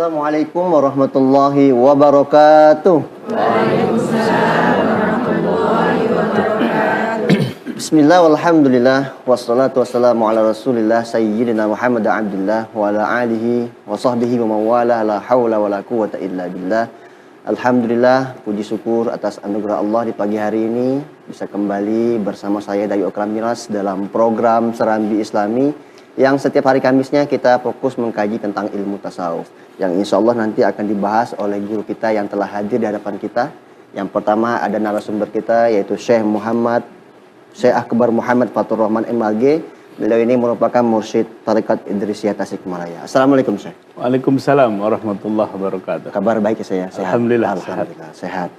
Assalamualaikum warahmatullahi wabarakatuh. Waalaikumsalam warahmatullahi wabarakatuh. Bismillah walhamdulillah wassalatu wassalamu ala rasulillah sayyidina Muhammad abdillah wa ala alihi wa sahbihi wa mawala la hawla wa la quwata illa billah. Alhamdulillah, puji syukur atas anugerah Allah di pagi hari ini bisa kembali bersama saya Dayu Okram Miras dalam program Serambi Islami yang setiap hari Kamisnya kita fokus mengkaji tentang ilmu tasawuf yang insya Allah nanti akan dibahas oleh guru kita yang telah hadir di hadapan kita. Yang pertama ada narasumber kita yaitu Syekh Akbar Muhammad Fatur Rahman MAG. Beliau ini merupakan mursyid Tarekat Idrisiyah Tasikmalaya. Assalamualaikum Syekh. Waalaikumsalam warahmatullahi wabarakatuh. Kabar baik ya saya? Sehat? Alhamdulillah, sehat.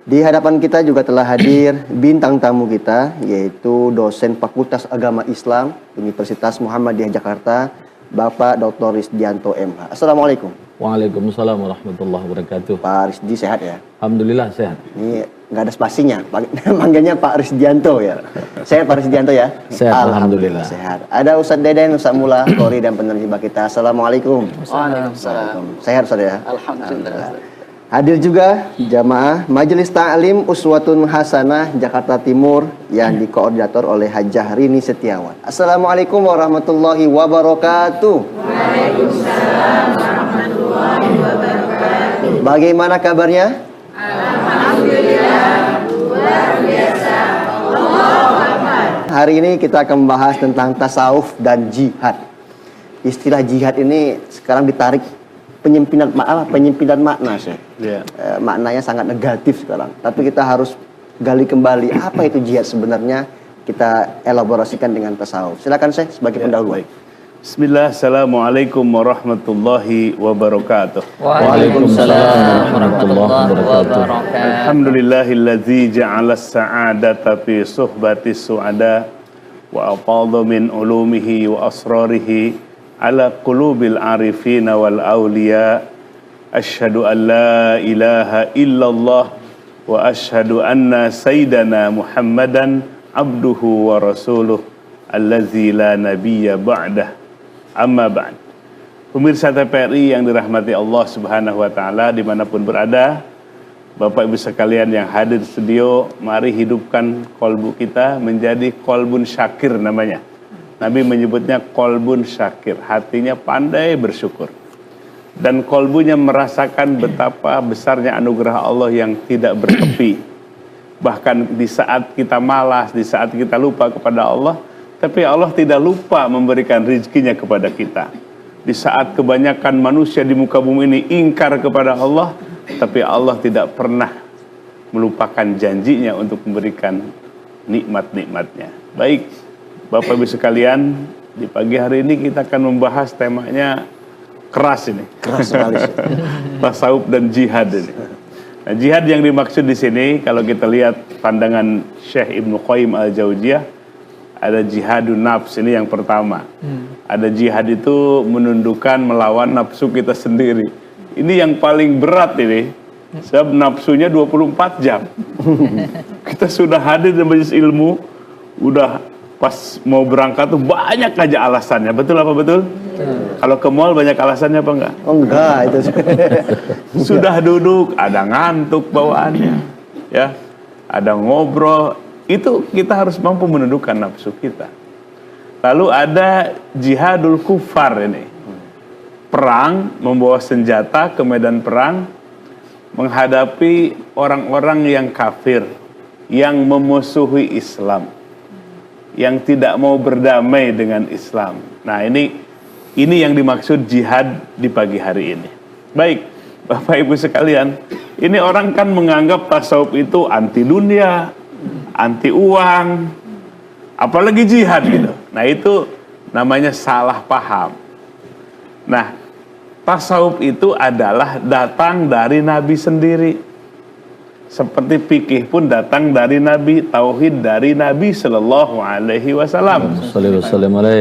Di hadapan kita juga telah hadir bintang tamu kita yaitu dosen Fakultas Agama Islam Universitas Muhammadiyah Jakarta, Bapak Dr. Risdianto MH. Assalamualaikum. Waalaikumsalam warahmatullahi wabarakatuh. Pak Risdi sehat ya? Alhamdulillah sehat. Ini nggak ada spasinya, manggilnya Pak Risdianto ya. Sehat Pak Risdianto ya? Sehat, alhamdulillah. Sehat. Ada Ustadz Deden, Ustadz Mula, Kori dan penerjemah kita. Assalamualaikum. Waalaikumsalam. Sehat Ustadz ya? Alhamdulillah. Hadir juga jamaah Majelis Ta'lim Uswatun Hasanah Jakarta Timur yang dikoordinator oleh Hajjah Rini Setiawan. Assalamualaikum warahmatullahi wabarakatuh. Waalaikumsalam warahmatullahi wabarakatuh. Bagaimana kabarnya? Alhamdulillah, luar biasa. Allahu Akbar. Hari ini kita akan membahas tentang tasawuf dan jihad. Istilah jihad ini sekarang ditarik penyempinan makna sih. Yeah. Maknanya sangat negatif sekarang. Tapi kita harus gali kembali apa itu jihad sebenarnya. Kita elaborasikan dengan tasawuf. Silakan Syekh sebagai pendahulu. Baik. Bismillah, assalamualaikum warahmatullahi wabarakatuh. Waalaikumsalam warahmatullahi wabarakatuh. Alhamdulillahilladzi ja'ala as-sa'adata fi suhbati su'ada wa afadha min ulumihi wa asrarihi ala qulubil arifina wal awliya. Asyhadu an la ilaha illallah wa asyhadu anna sayyidana Muhammadan abduhu wa rasuluh allazi la nabiyya ba'dah. Amma ba'd. Pemirsa TVRI yang dirahmati Allah Subhanahu wa taala dimanapun berada, Bapak Ibu sekalian yang hadir di studio, mari hidupkan kolbu kita menjadi kolbun syakir namanya. Nabi menyebutnya kolbun syakir, hatinya pandai bersyukur. Dan kolbunya merasakan betapa besarnya anugerah Allah yang tidak bertepi. Bahkan di saat kita malas, di saat kita lupa kepada Allah, tapi Allah tidak lupa memberikan rezekinya kepada kita. Di saat kebanyakan manusia di muka bumi ini ingkar kepada Allah, tapi Allah tidak pernah melupakan janjinya untuk memberikan nikmat-nikmatnya. Baik, Bapak Ibu sekalian, di pagi hari ini kita akan membahas temanya keras ini. Keras sekali. Tasawuf dan jihad ini. Nah, jihad yang dimaksud di sini kalau kita lihat pandangan Syekh Ibnu Qayyim Al-Jauziyah, ada jihadun nafs, ini yang pertama. Ada jihad itu menundukkan, melawan nafsu kita sendiri. Ini yang paling berat ini. Sebab nafsunya 24 jam. Kita sudah hadir di majelis ilmu, udah pas mau berangkat tuh banyak aja alasannya. Betul apa betul? Kalau ke mall banyak alasannya apa enggak? Oh enggak itu. Sudah duduk, ada ngantuk bawaannya, ya, ada ngobrol. Itu kita harus mampu menundukkan nafsu kita. Lalu ada jihadul kufar ini, perang, membawa senjata ke medan perang, menghadapi orang-orang yang kafir, yang memusuhi Islam, yang tidak mau berdamai dengan Islam. Nah ini yang dimaksud jihad di pagi hari ini. Baik, Bapak Ibu sekalian, ini orang kan menganggap tasawuf itu anti dunia, anti uang, apalagi jihad gitu. Nah itu namanya salah paham. Nah, tasawuf itu adalah datang dari Nabi sendiri. Seperti fikih pun datang dari Nabi, tauhid dari Nabi Sallallahu Alaihi Wasallam.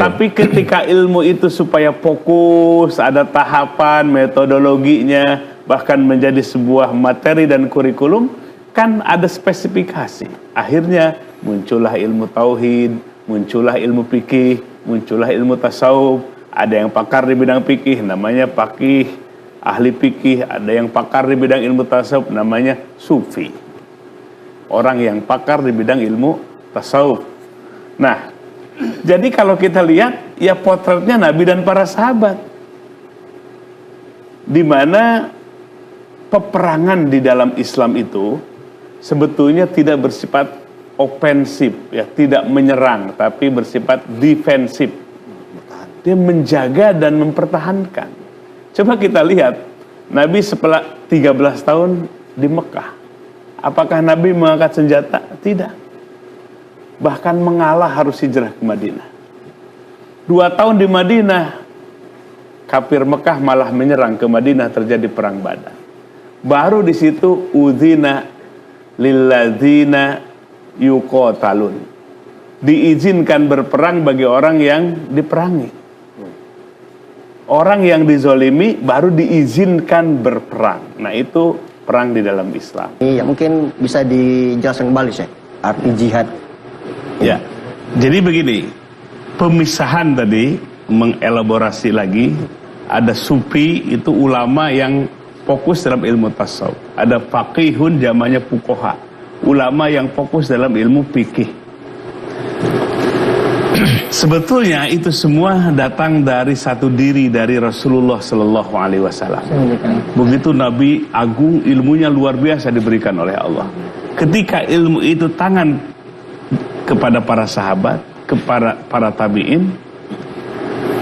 Tapi ketika ilmu itu supaya fokus, ada tahapan, metodologinya, bahkan menjadi sebuah materi dan kurikulum, kan ada spesifikasi. Akhirnya muncullah ilmu tauhid, muncullah ilmu fikih, muncullah ilmu tasawuf. Ada yang pakar di bidang fikih, namanya faqih. ahli fikih, ada yang pakar di bidang ilmu tasawuf, namanya sufi. Orang yang pakar di bidang ilmu tasawuf. Nah, jadi kalau kita lihat, ya potretnya Nabi dan para sahabat. Di mana peperangan di dalam Islam itu sebetulnya tidak bersifat ofensif, ya, tidak menyerang, tapi bersifat defensif. Dia menjaga dan mempertahankan. Coba kita lihat, Nabi setelah 13 tahun di Mekah, apakah Nabi mengangkat senjata? Tidak. Bahkan mengalah harus hijrah ke Madinah. 2 tahun di Madinah, kafir Mekah malah menyerang ke Madinah, terjadi perang Badar. Baru di situ udzina lilladzina yuqatalun. Diizinkan berperang bagi orang yang diperangi. Orang yang dizolimi baru diizinkan berperang. Nah, itu perang di dalam Islam. Ya, mungkin bisa dijelaskan kembali, Syekh, arti jihad. Ya, jadi begini, pemisahan tadi mengelaborasi lagi, ada sufi, itu ulama yang fokus dalam ilmu tasawuf. Ada faqihun, jamannya fuqaha, ulama yang fokus dalam ilmu fikih. Sebetulnya itu semua datang dari satu diri, dari Rasulullah Sallallahu Alaihi Wasallam. Begitu Nabi agung, ilmunya luar biasa diberikan oleh Allah. Ketika ilmu itu tangan kepada para sahabat, kepada para tabi'in,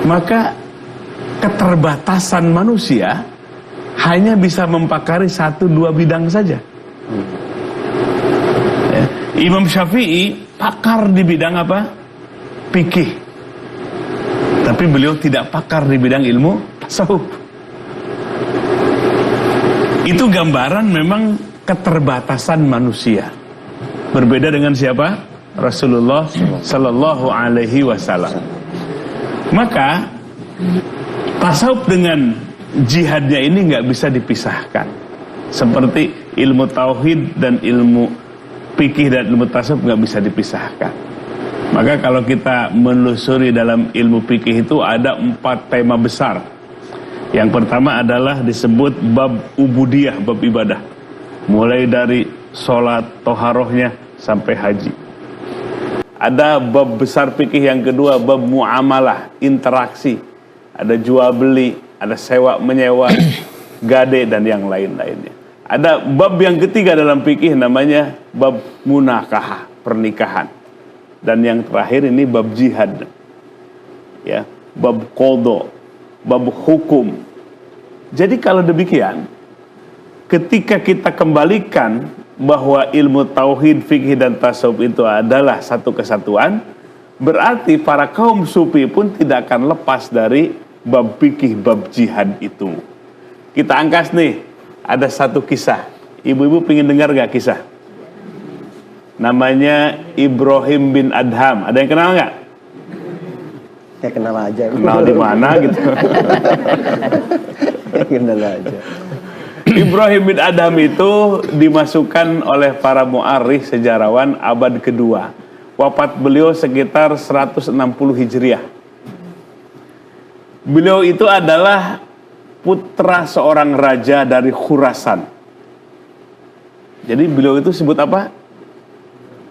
maka keterbatasan manusia hanya bisa mempakari 1-2 bidang saja. Ya. Imam Syafi'i pakar di bidang apa? Fikih. Tapi beliau tidak pakar di bidang ilmu tasawuf. Itu gambaran memang keterbatasan manusia. Berbeda dengan siapa? Rasulullah Sallallahu Alaihi Wasallam. Maka tasawuf dengan jihadnya ini nggak bisa dipisahkan. Seperti ilmu tauhid dan ilmu fikih dan ilmu tasawuf nggak bisa dipisahkan. Maka kalau kita menelusuri dalam ilmu fikih itu ada 4 tema besar. Yang pertama adalah disebut bab ubudiyah, bab ibadah. Mulai dari sholat, toharohnya, sampai haji. Ada bab besar fikih yang kedua, bab muamalah, interaksi. Ada jual beli, ada sewa menyewa, gade, dan yang lain-lainnya. Ada bab yang ketiga dalam fikih, namanya bab munakahah, pernikahan. Dan yang terakhir ini bab jihad, ya, bab qadha, bab hukum. Jadi kalau demikian, ketika kita kembalikan bahwa ilmu tauhid, fikih dan tasawuf itu adalah satu kesatuan, berarti para kaum sufi pun tidak akan lepas dari bab fikih, bab jihad itu. Kita angkas nih, ada satu kisah. Ibu-ibu pengen dengar gak kisah? Namanya Ibrahim bin Adham. Ada yang kenal nggak? Ya kenal aja. Kenal di mana gitu? Kenal aja. Ibrahim bin Adham itu dimasukkan oleh para mu'arrikh sejarawan abad kedua. Wafat beliau sekitar 160 Hijriah. Beliau itu adalah putra seorang raja dari Khurasan. Jadi beliau itu sebut apa?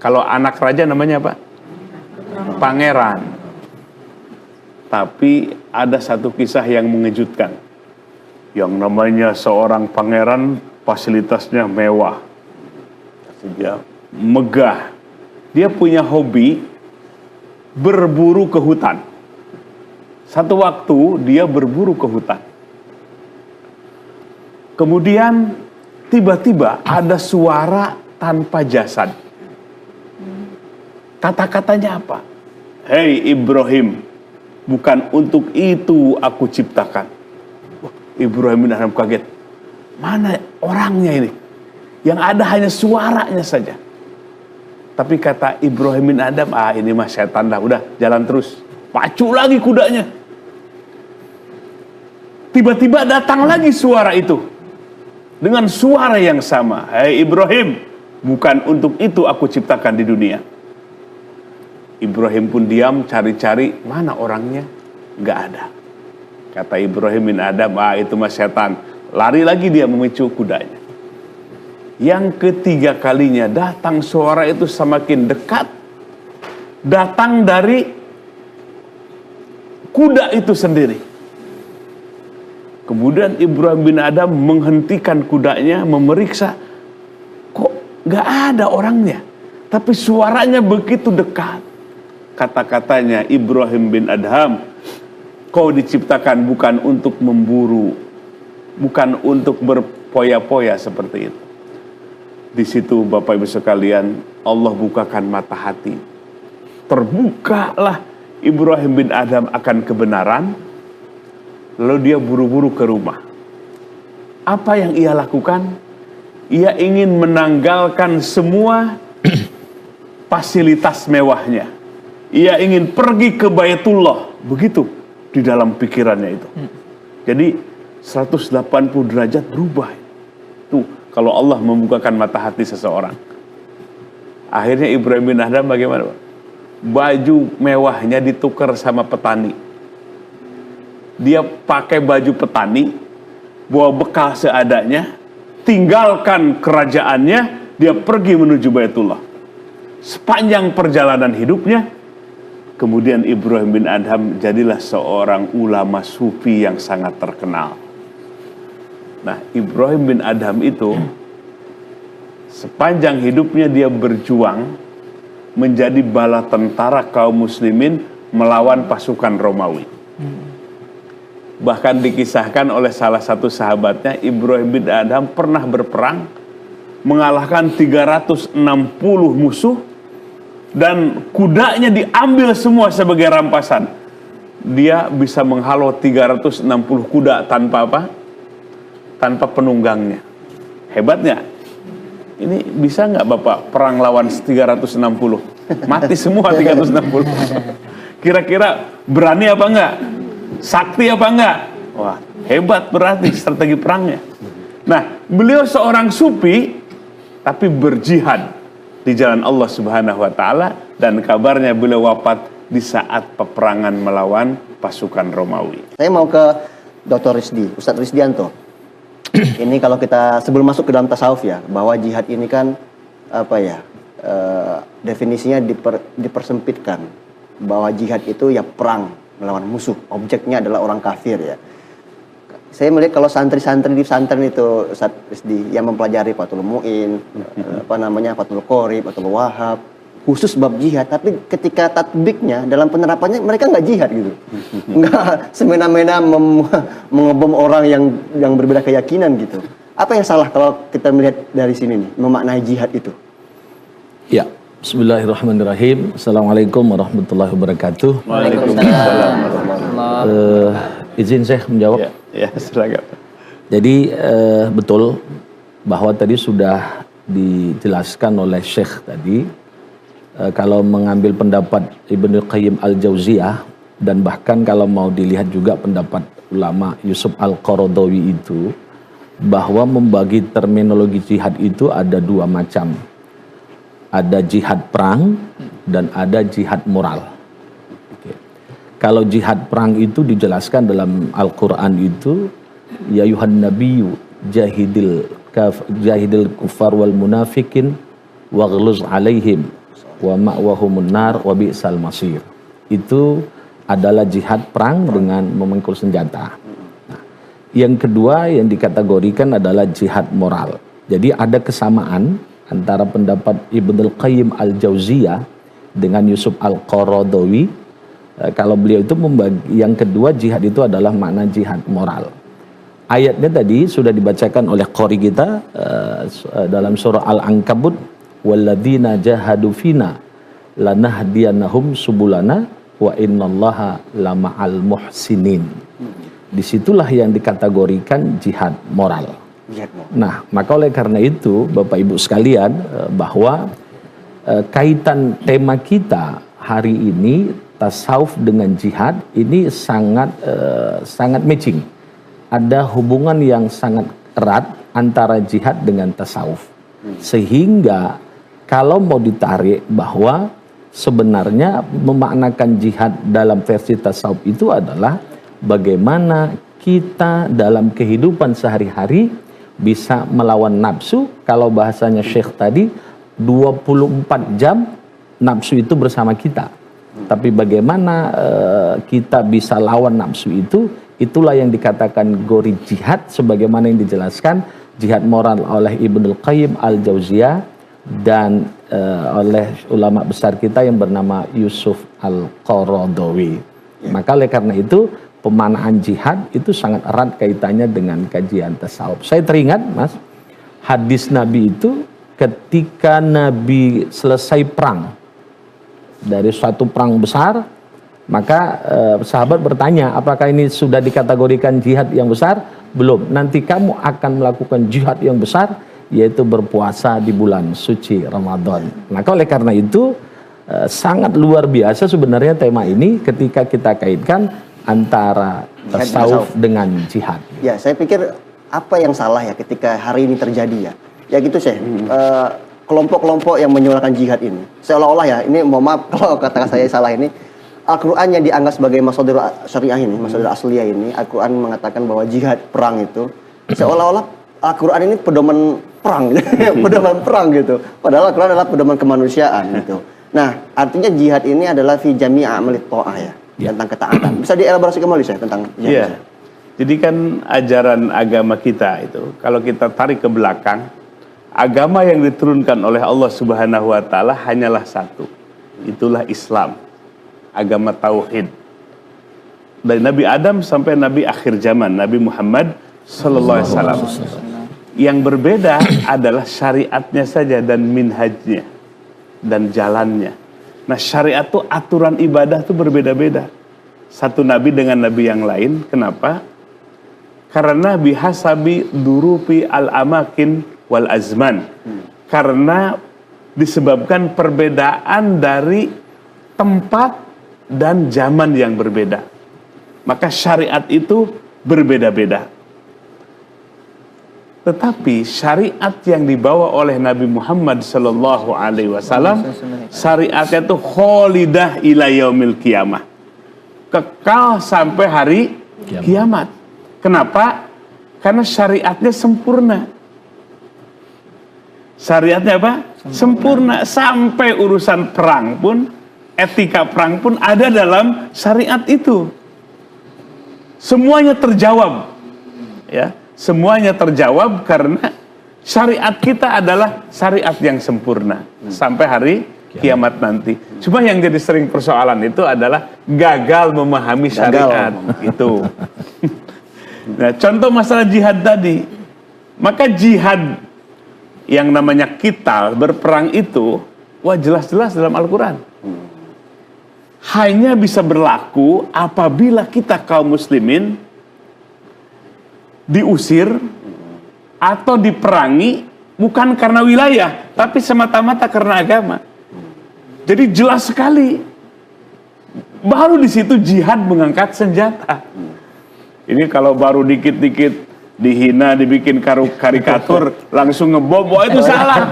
Kalau anak raja namanya apa? Pangeran. Tapi ada satu kisah yang mengejutkan. Yang namanya seorang pangeran fasilitasnya mewah. Dia megah. Dia punya hobi berburu ke hutan. Satu waktu dia berburu ke hutan. Kemudian tiba-tiba ada suara tanpa jasad. Kata-katanya apa? Hei Ibrahim, bukan untuk itu aku ciptakan. Ibrahim bin Adham kaget. Mana orangnya ini? Yang ada hanya suaranya saja. Tapi kata Ibrahim bin Adham, ini mah setan dah, udah jalan terus. Pacu lagi kudanya. Tiba-tiba datang lagi suara itu. Dengan suara yang sama. Hei Ibrahim, bukan untuk itu aku ciptakan di dunia. Ibrahim pun diam, cari-cari, mana orangnya? Gak ada. Kata Ibrahim bin Adham, itu mah setan. Lari lagi dia memicu kudanya. Yang ketiga kalinya datang suara itu semakin dekat. Datang dari kuda itu sendiri. Kemudian Ibrahim bin Adham menghentikan kudanya, memeriksa. Kok gak ada orangnya? Tapi suaranya begitu dekat. Kata-katanya Ibrahim bin Adham, kau diciptakan bukan untuk memburu, bukan untuk berpoya-poya seperti itu. Di situ Bapak Ibu sekalian, Allah bukakan mata hati. Terbukalah Ibrahim bin Adham akan kebenaran. Lalu dia buru-buru ke rumah. Apa yang ia lakukan? Ia ingin menanggalkan semua fasilitas mewahnya. Ia ingin pergi ke Baitullah. Begitu di dalam pikirannya itu. Jadi 180 derajat berubah. Tuh, kalau Allah membukakan mata hati seseorang. Akhirnya Ibrahim bin Adham bagaimana, Pak? Baju mewahnya ditukar sama petani. Dia pakai baju petani, bawa bekal seadanya, tinggalkan kerajaannya, dia pergi menuju Baitullah. Sepanjang perjalanan hidupnya, kemudian Ibrahim bin Adham jadilah seorang ulama sufi yang sangat terkenal. Nah, Ibrahim bin Adham itu sepanjang hidupnya dia berjuang menjadi bala tentara kaum muslimin melawan pasukan Romawi. Bahkan dikisahkan oleh salah satu sahabatnya, Ibrahim bin Adham pernah berperang, mengalahkan 360 musuh, dan kudanya diambil semua sebagai rampasan. Dia bisa menghalau 360 kuda tanpa apa? Tanpa penunggangnya. Hebatnya. Ini bisa nggak Bapak perang lawan 360? Mati semua 360. Kira-kira berani apa enggak? Sakti apa enggak? Wah, hebat berarti strategi perangnya. Nah, beliau seorang sufi tapi berjihad di jalan Allah Subhanahu wa taala, dan kabarnya beliau wafat di saat peperangan melawan pasukan Romawi. Saya mau ke Dr. Rizdi, Ustadz Rizdianto. Ini kalau kita sebelum masuk ke dalam tasawuf ya, bahwa jihad ini kan apa ya, definisinya dipersempitkan, bahwa jihad itu ya perang melawan musuh, objeknya adalah orang kafir ya. Saya melihat kalau santri-santri di pesantren itu, Ustadz Rizdi, yang mempelajari Fathul Mu'in, Fathul Qorib, Fathul Wahab, khusus bab jihad, tapi ketika tatbiknya dalam penerapannya mereka nggak jihad gitu, nggak semena-mena mengebom orang yang berbeda keyakinan gitu. Apa yang salah kalau kita melihat dari sini nih, memaknai jihad itu? Ya, Bismillahirrahmanirrahim. Assalamualaikum warahmatullahi wabarakatuh. Waalaikumsalam. Izin saya menjawab. Ya, silakan. Jadi betul bahwa tadi sudah dijelaskan oleh Syekh tadi. Kalau mengambil pendapat Ibnu Qayyim Al-Jauziyah, dan bahkan kalau mau dilihat juga pendapat ulama Yusuf Al-Qaradawi itu, bahwa membagi terminologi jihad itu ada dua macam. Ada jihad perang dan ada jihad moral. Oke. Kalau jihad perang itu dijelaskan dalam Al-Quran itu, ya ayuhan nabiyyu jahidil kuffar wal munafikin waghluz alaihim wa ma'wahumun nar wa bi'sal masir. Itu adalah jihad perang dengan memengkul senjata. Nah, yang kedua yang dikategorikan adalah jihad moral. Jadi ada kesamaan antara pendapat Ibnu Qayyim Al-Jauziyah dengan Yusuf Al-Qaradawi. Kalau beliau itu membagi, yang kedua jihad itu adalah makna jihad moral. Ayatnya tadi sudah dibacakan oleh qori kita dalam surah Al-Ankabut, walladzina jahadu fina lanahdiyannahum subulana wa innallaha lama'al muhsinin. Disitulah yang dikategorikan jihad moral. Nah, maka oleh karena itu Bapak Ibu sekalian, bahwa kaitan tema kita hari ini tasawuf dengan jihad ini sangat matching. Ada hubungan yang sangat erat antara jihad dengan tasawuf. Sehingga kalau mau ditarik bahwa sebenarnya memaknakan jihad dalam versi tasawuf itu adalah bagaimana kita dalam kehidupan sehari-hari bisa melawan nafsu. Kalau bahasanya Syekh tadi, 24 jam nafsu itu bersama kita. Tapi bagaimana kita bisa lawan nafsu itu, itulah yang dikatakan gori jihad, sebagaimana yang dijelaskan jihad moral oleh Ibnul Qayyim Al-Jauziyah dan oleh ulama besar kita yang bernama Yusuf Al-Qaradawi. Maka oleh karena itu pemanaan jihad itu sangat erat kaitannya dengan kajian tasawuf. Saya teringat, Mas, hadis Nabi itu ketika Nabi selesai perang dari suatu perang besar, maka sahabat bertanya, apakah ini sudah dikategorikan jihad yang besar? Belum. Nanti kamu akan melakukan jihad yang besar, yaitu berpuasa di bulan suci Ramadan. Maka oleh karena itu sangat luar biasa sebenarnya tema ini ketika kita kaitkan antara tasawuf dengan jihad. Ya, saya pikir apa yang salah ya ketika hari ini terjadi ya? Ya gitu Syekh. Kelompok-kelompok yang menyuarakan jihad ini, seolah-olah ya, ini mohon maaf kalau kata saya salah ini, Al-Quran yang dianggap sebagai masyadir syariah ini, masyadir asliyah ini, Al-Quran mengatakan bahwa jihad perang itu, seolah-olah Al-Quran ini pedoman perang, pedoman perang gitu. Padahal Al-Quran adalah pedoman kemanusiaan gitu. Nah, artinya jihad ini adalah fi jami' a'malit ta'ah ya, tentang ketaatan. Bisa dielaborasi kembali Syekh tentang jihad? Jadi kan ajaran agama kita itu, kalau kita tarik ke belakang, agama yang diturunkan oleh Allah Subhanahu wa taala hanyalah satu. Itulah Islam. Agama tauhid. Dari Nabi Adam sampai Nabi akhir zaman, Nabi Muhammad sallallahu alaihi wasallam. Yang berbeda adalah syariatnya saja dan minhajnya dan jalannya. Nah, syariat itu aturan ibadah itu berbeda-beda. Satu nabi dengan nabi yang lain. Kenapa? Karena bihasabi durupi al-amakin wal azman, karena disebabkan perbedaan dari tempat dan zaman yang berbeda, maka syariat itu berbeda-beda. Tetapi syariat yang dibawa oleh Nabi Muhammad sallallahu alaihi wasallam, syariatnya itu kholidah ila yaumil qiyamah, kekal sampai hari kiamat. Kenapa? Karena syariatnya sempurna. Syariatnya apa? Sempurna. Sampai urusan perang pun, etika perang pun ada dalam syariat itu. Semuanya terjawab. Ya, semuanya terjawab karena syariat kita adalah syariat yang sempurna sampai hari kiamat nanti. Cuma yang jadi sering persoalan itu adalah gagal memahami syariat itu. Nah, contoh masalah jihad tadi. Maka jihad yang namanya qital, berperang itu, wah jelas-jelas dalam Al-Quran. Hanya bisa berlaku apabila kita kaum muslimin diusir atau diperangi bukan karena wilayah, tapi semata-mata karena agama. Jadi jelas sekali. Baru di situ jihad mengangkat senjata. Ini kalau baru dikit-dikit dihina, dibikin karikatur, langsung ngebom, wah itu salah.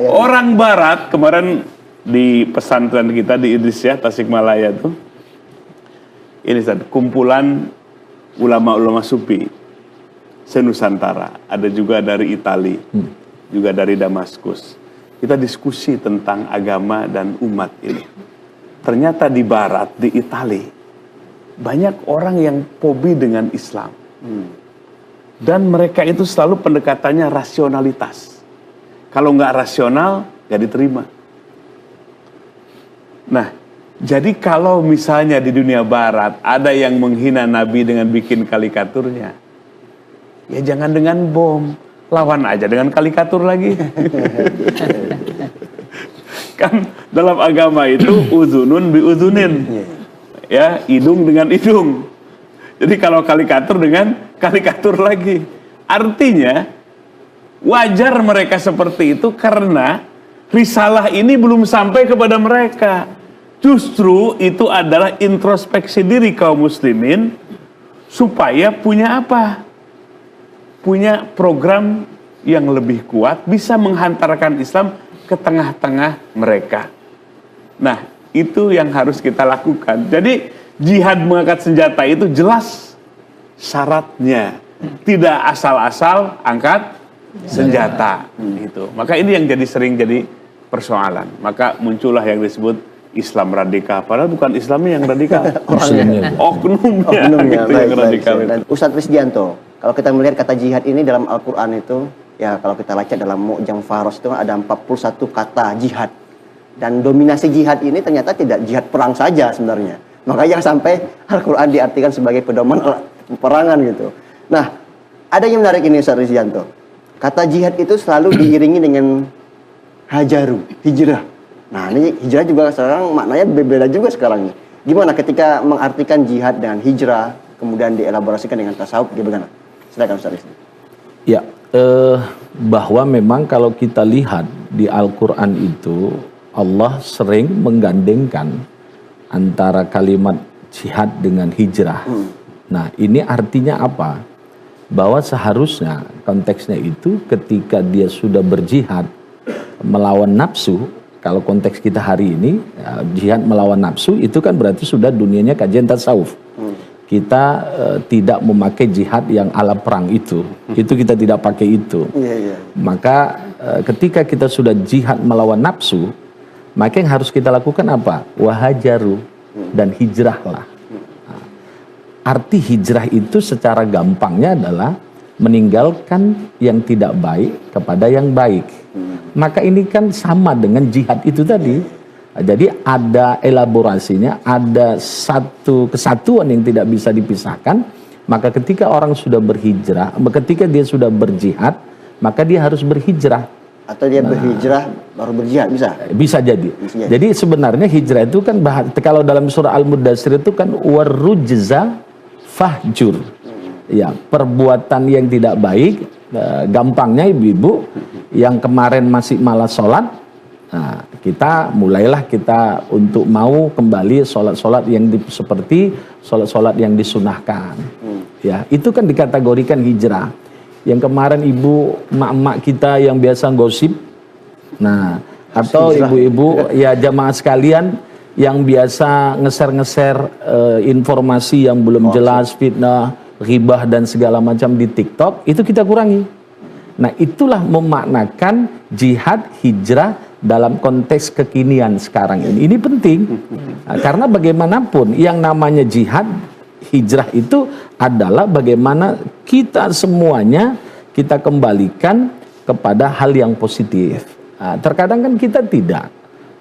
Orang Barat kemarin di pesantren kita di Idrisiyah Tasikmalaya tuh, ini kumpulan ulama-ulama sufi senusantara, ada juga dari Itali, juga dari Damaskus. Kita diskusi tentang agama dan umat ini. Ternyata di Barat, di Itali, banyak orang yang fobi dengan Islam. Dan mereka itu selalu pendekatannya rasionalitas. Kalau nggak rasional, nggak diterima. Nah, jadi kalau misalnya di dunia Barat ada yang menghina Nabi dengan bikin karikaturnya, ya jangan dengan bom, lawan aja dengan karikatur lagi. Kan dalam agama itu uzunun bi uzunin, ya hidung dengan hidung. Jadi kalau karikatur dengan karikatur lagi. Artinya wajar mereka seperti itu karena risalah ini belum sampai kepada mereka. Justru itu adalah introspeksi diri kaum muslimin supaya punya apa? Punya program yang lebih kuat, bisa menghantarkan Islam ke tengah-tengah mereka. Nah, itu yang harus kita lakukan. Jadi jihad mengangkat senjata itu jelas syaratnya. Tidak asal-asal angkat senjata gitu. Maka ini yang sering jadi persoalan. Maka muncullah yang disebut Islam radikal. Padahal bukan Islamnya yang radikal, Muslimnya. oknumnya gitu Baik, yang radikal. Dan Ustadz Rizdianto, kalau kita melihat kata jihad ini dalam Al-Quran itu, ya kalau kita baca dalam Mu'jam Faros itu ada 41 kata jihad. Dan dominasi jihad ini ternyata tidak jihad perang saja sebenarnya. Makanya jangan sampai Al-Quran diartikan sebagai pedoman peperangan gitu. Nah, ada yang menarik ini Ustadz Rizdianto. Kata jihad itu selalu diiringi dengan hajaru, hijrah. Nah, ini hijrah juga sekarang maknanya berbeda juga sekarang. Gimana ketika mengartikan jihad dan hijrah, kemudian dielaborasikan dengan tasawuf, gimana? Silakan Ustadz Rizdianto. Ya, bahwa memang kalau kita lihat di Al-Quran itu, Allah sering menggandengkan antara kalimat jihad dengan hijrah. Nah, ini artinya apa? Bahwa seharusnya konteksnya itu ketika dia sudah berjihad melawan nafsu, kalau konteks kita hari ini jihad melawan nafsu itu kan berarti sudah dunianya kajian tasawuf. Kita tidak memakai jihad yang ala perang itu kita tidak pakai itu. Maka ketika kita sudah jihad melawan nafsu, maka yang harus kita lakukan apa? Wahajaru, dan hijrahlah. Arti hijrah itu secara gampangnya adalah meninggalkan yang tidak baik kepada yang baik. Maka ini kan sama dengan jihad itu tadi. Jadi ada elaborasinya, ada satu kesatuan yang tidak bisa dipisahkan. Maka ketika orang sudah berhijrah, ketika dia sudah berjihad, maka dia harus berhijrah. Atau dia berhijrah baru berjihad, bisa? Bisa jadi. Jadi sebenarnya hijrah itu kan kalau dalam surah Al-Mudaththir itu kan warujza fahjur. Ya, perbuatan yang tidak baik, gampangnya ibu-ibu yang kemarin masih malas sholat, nah, mulailah kita untuk mau kembali sholat-sholat yang seperti sholat-sholat yang disunahkan. Ya, itu kan dikategorikan hijrah. Yang kemarin ibu emak-emak kita yang biasa gosip, nah, atau ibu-ibu ya jamaah sekalian yang biasa ngeser-ngeser informasi yang belum jelas, fitnah, ghibah dan segala macam di TikTok, itu kita kurangi. Nah, itulah memaknakan jihad hijrah dalam konteks kekinian sekarang ini. Ini penting, karena bagaimanapun yang namanya jihad hijrah itu adalah bagaimana kita semuanya kita kembalikan kepada hal yang positif. Nah, terkadang kan kita tidak.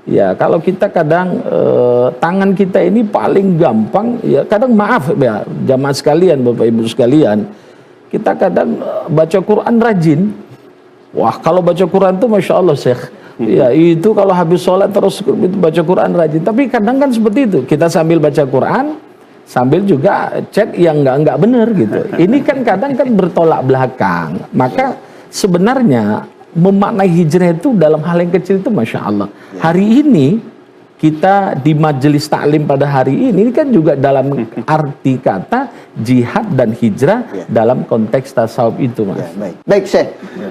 Ya, kalau kita kadang tangan kita ini paling gampang, ya kadang maaf ya jamaah sekalian, Bapak Ibu sekalian, kita kadang baca Quran rajin. Wah, kalau baca Quran tuh Masya Allah Syekh. Ya, itu kalau habis sholat terus baca Quran rajin. Tapi kadang kan seperti itu, kita sambil baca Quran, sambil juga cek yang enggak benar gitu. Ini kan kadang kan bertolak belakang. Maka sebenarnya memaknai hijrah itu dalam hal yang kecil itu Masya Allah. Hari ini kita di majelis taklim pada hari ini kan juga dalam arti kata jihad dan hijrah dalam konteks tasawuf itu, Mas. Ya, baik Syekh.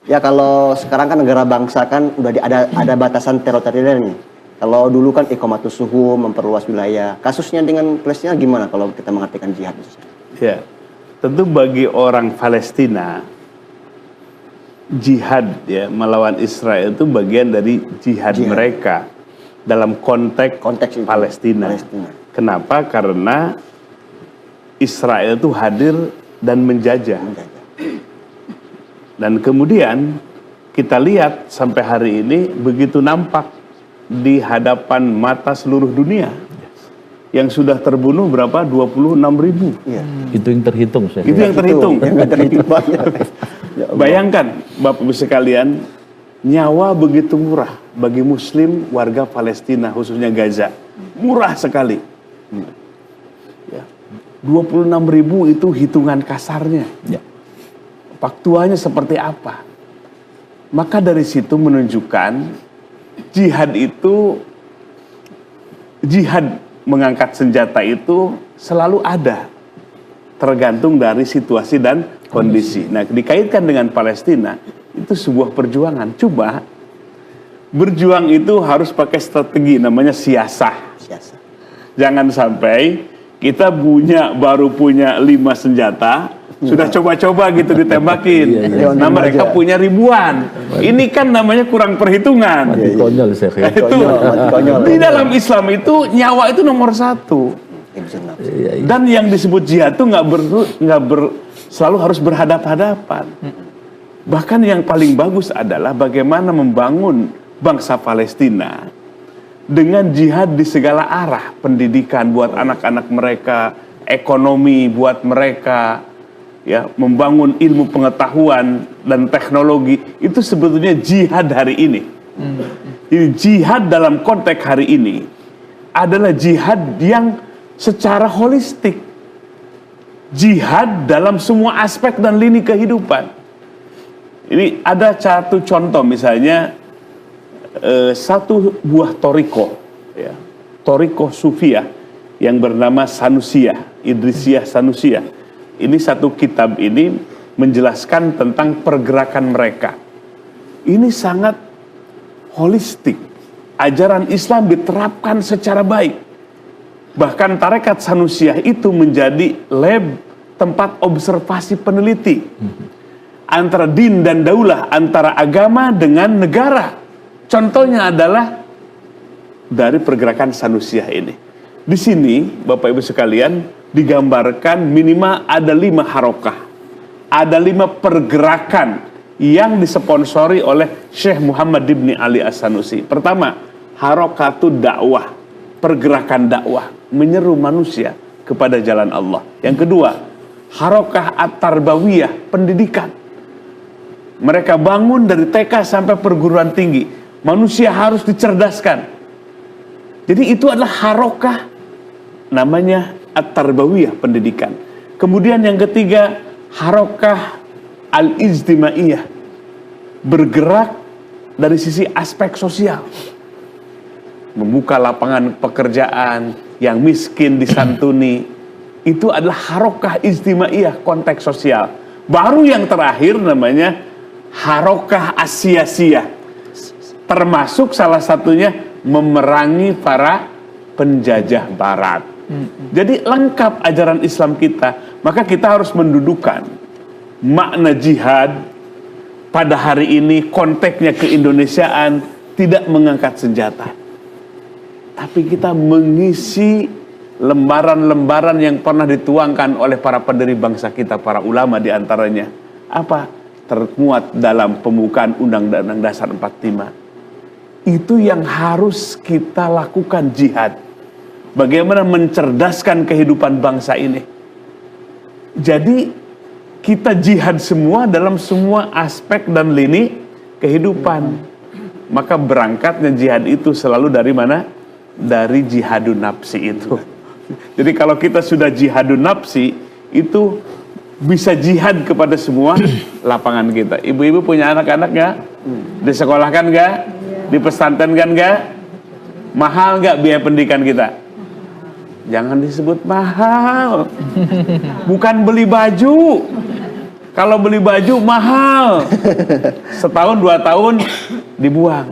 Ya kalau sekarang kan negara bangsa kan udah ada batasan teritorial nih. Kalau dulu kan iqamatus suhu, memperluas wilayah. Kasusnya dengan Palestina gimana kalau kita mengartikan jihad? Ya, tentu bagi orang Palestina jihad ya melawan Israel itu bagian dari jihad. Mereka dalam konteks Palestina. Kenapa? Karena Israel itu hadir dan menjajah. Dan kemudian kita lihat sampai hari ini begitu nampak di hadapan mata seluruh dunia. Yang sudah terbunuh berapa? 26.000. Itu yang terhitung. Itu yang terhitung. Bayangkan Bapak Ibu sekalian, nyawa begitu murah bagi muslim warga Palestina, khususnya Gaza. Murah sekali. 26.000 itu hitungan kasarnya. Faktualnya seperti apa? Maka dari situ menunjukkan jihad itu, jihad mengangkat senjata itu selalu ada, tergantung dari situasi dan kondisi. Nah, dikaitkan dengan Palestina, itu sebuah perjuangan. Coba, berjuang itu harus pakai strategi, namanya siasah. Jangan sampai kita baru punya 5 senjata, sudah coba-coba gitu ditembakin. Nah mereka punya ribuan. Ini kan namanya kurang perhitungan. Mati konyol Syekh. Ya. Itu di dalam Islam itu nyawa itu nomor satu. Dan yang disebut jihad itu selalu harus berhadap-hadapan. Bahkan yang paling bagus adalah bagaimana membangun bangsa Palestina dengan jihad di segala arah, pendidikan buat anak-anak mereka, ekonomi buat mereka, ya, membangun ilmu pengetahuan dan teknologi. Itu sebetulnya jihad hari ini. Jadi jihad dalam konteks hari ini adalah jihad yang secara holistik. Jihad dalam semua aspek dan lini kehidupan. Ini ada satu contoh misalnya satu buah toriko, ya, toriko Sufiyah yang bernama Sanusiyah, Idrisiyah Sanusiyah. Ini satu kitab ini menjelaskan tentang pergerakan mereka. Ini sangat holistik. Ajaran Islam diterapkan secara baik. Bahkan tarekat Sanusiyah itu menjadi lab tempat observasi peneliti antara din dan daulah, antara agama dengan negara. Contohnya adalah dari pergerakan Sanusiyah ini. Di sini, Bapak Ibu sekalian, digambarkan minimal ada 5 harokah. Ada 5 pergerakan yang disponsori oleh Syekh Muhammad ibn Ali As-Sanusi. Pertama, harokatul dakwah, pergerakan dakwah, menyeru manusia kepada jalan Allah. Yang kedua, harokah at-tarbawiyah, pendidikan. Mereka bangun dari TK sampai perguruan tinggi. Manusia harus dicerdaskan. Jadi itu adalah harokah, namanya at-tarbawiyah, pendidikan. Kemudian yang ketiga, harokah al-ijtimaiyah, bergerak dari sisi aspek sosial. Membuka lapangan pekerjaan, yang miskin disantuni. Itu adalah harokah ijtimaiyah, konteks sosial. Baru yang terakhir namanya harokah asiyasiyah, termasuk salah satunya memerangi para penjajah barat. Jadi lengkap ajaran Islam kita. Maka kita harus mendudukan makna jihad pada hari ini, konteksnya keindonesiaan, tidak mengangkat senjata, tapi kita mengisi lembaran-lembaran yang pernah dituangkan oleh para pendiri bangsa kita, para ulama diantaranya. Apa? Termuat dalam pembukaan Undang-Undang Dasar 45. Itu yang harus kita lakukan, jihad. Bagaimana mencerdaskan kehidupan bangsa ini. Jadi kita jihad semua dalam semua aspek dan lini kehidupan. Maka berangkatnya jihad itu selalu dari mana? Dari jihadun nafsi itu. Jadi kalau kita sudah jihadun nafsi, itu bisa jihad kepada semua lapangan kita. Ibu-ibu punya anak-anak nggak? Disekolahkan nggak? Dipesantrenkan nggak? Mahal nggak biaya pendidikan kita? Jangan disebut mahal. Bukan beli baju. Kalau beli baju mahal. Setahun 2 tahun dibuang.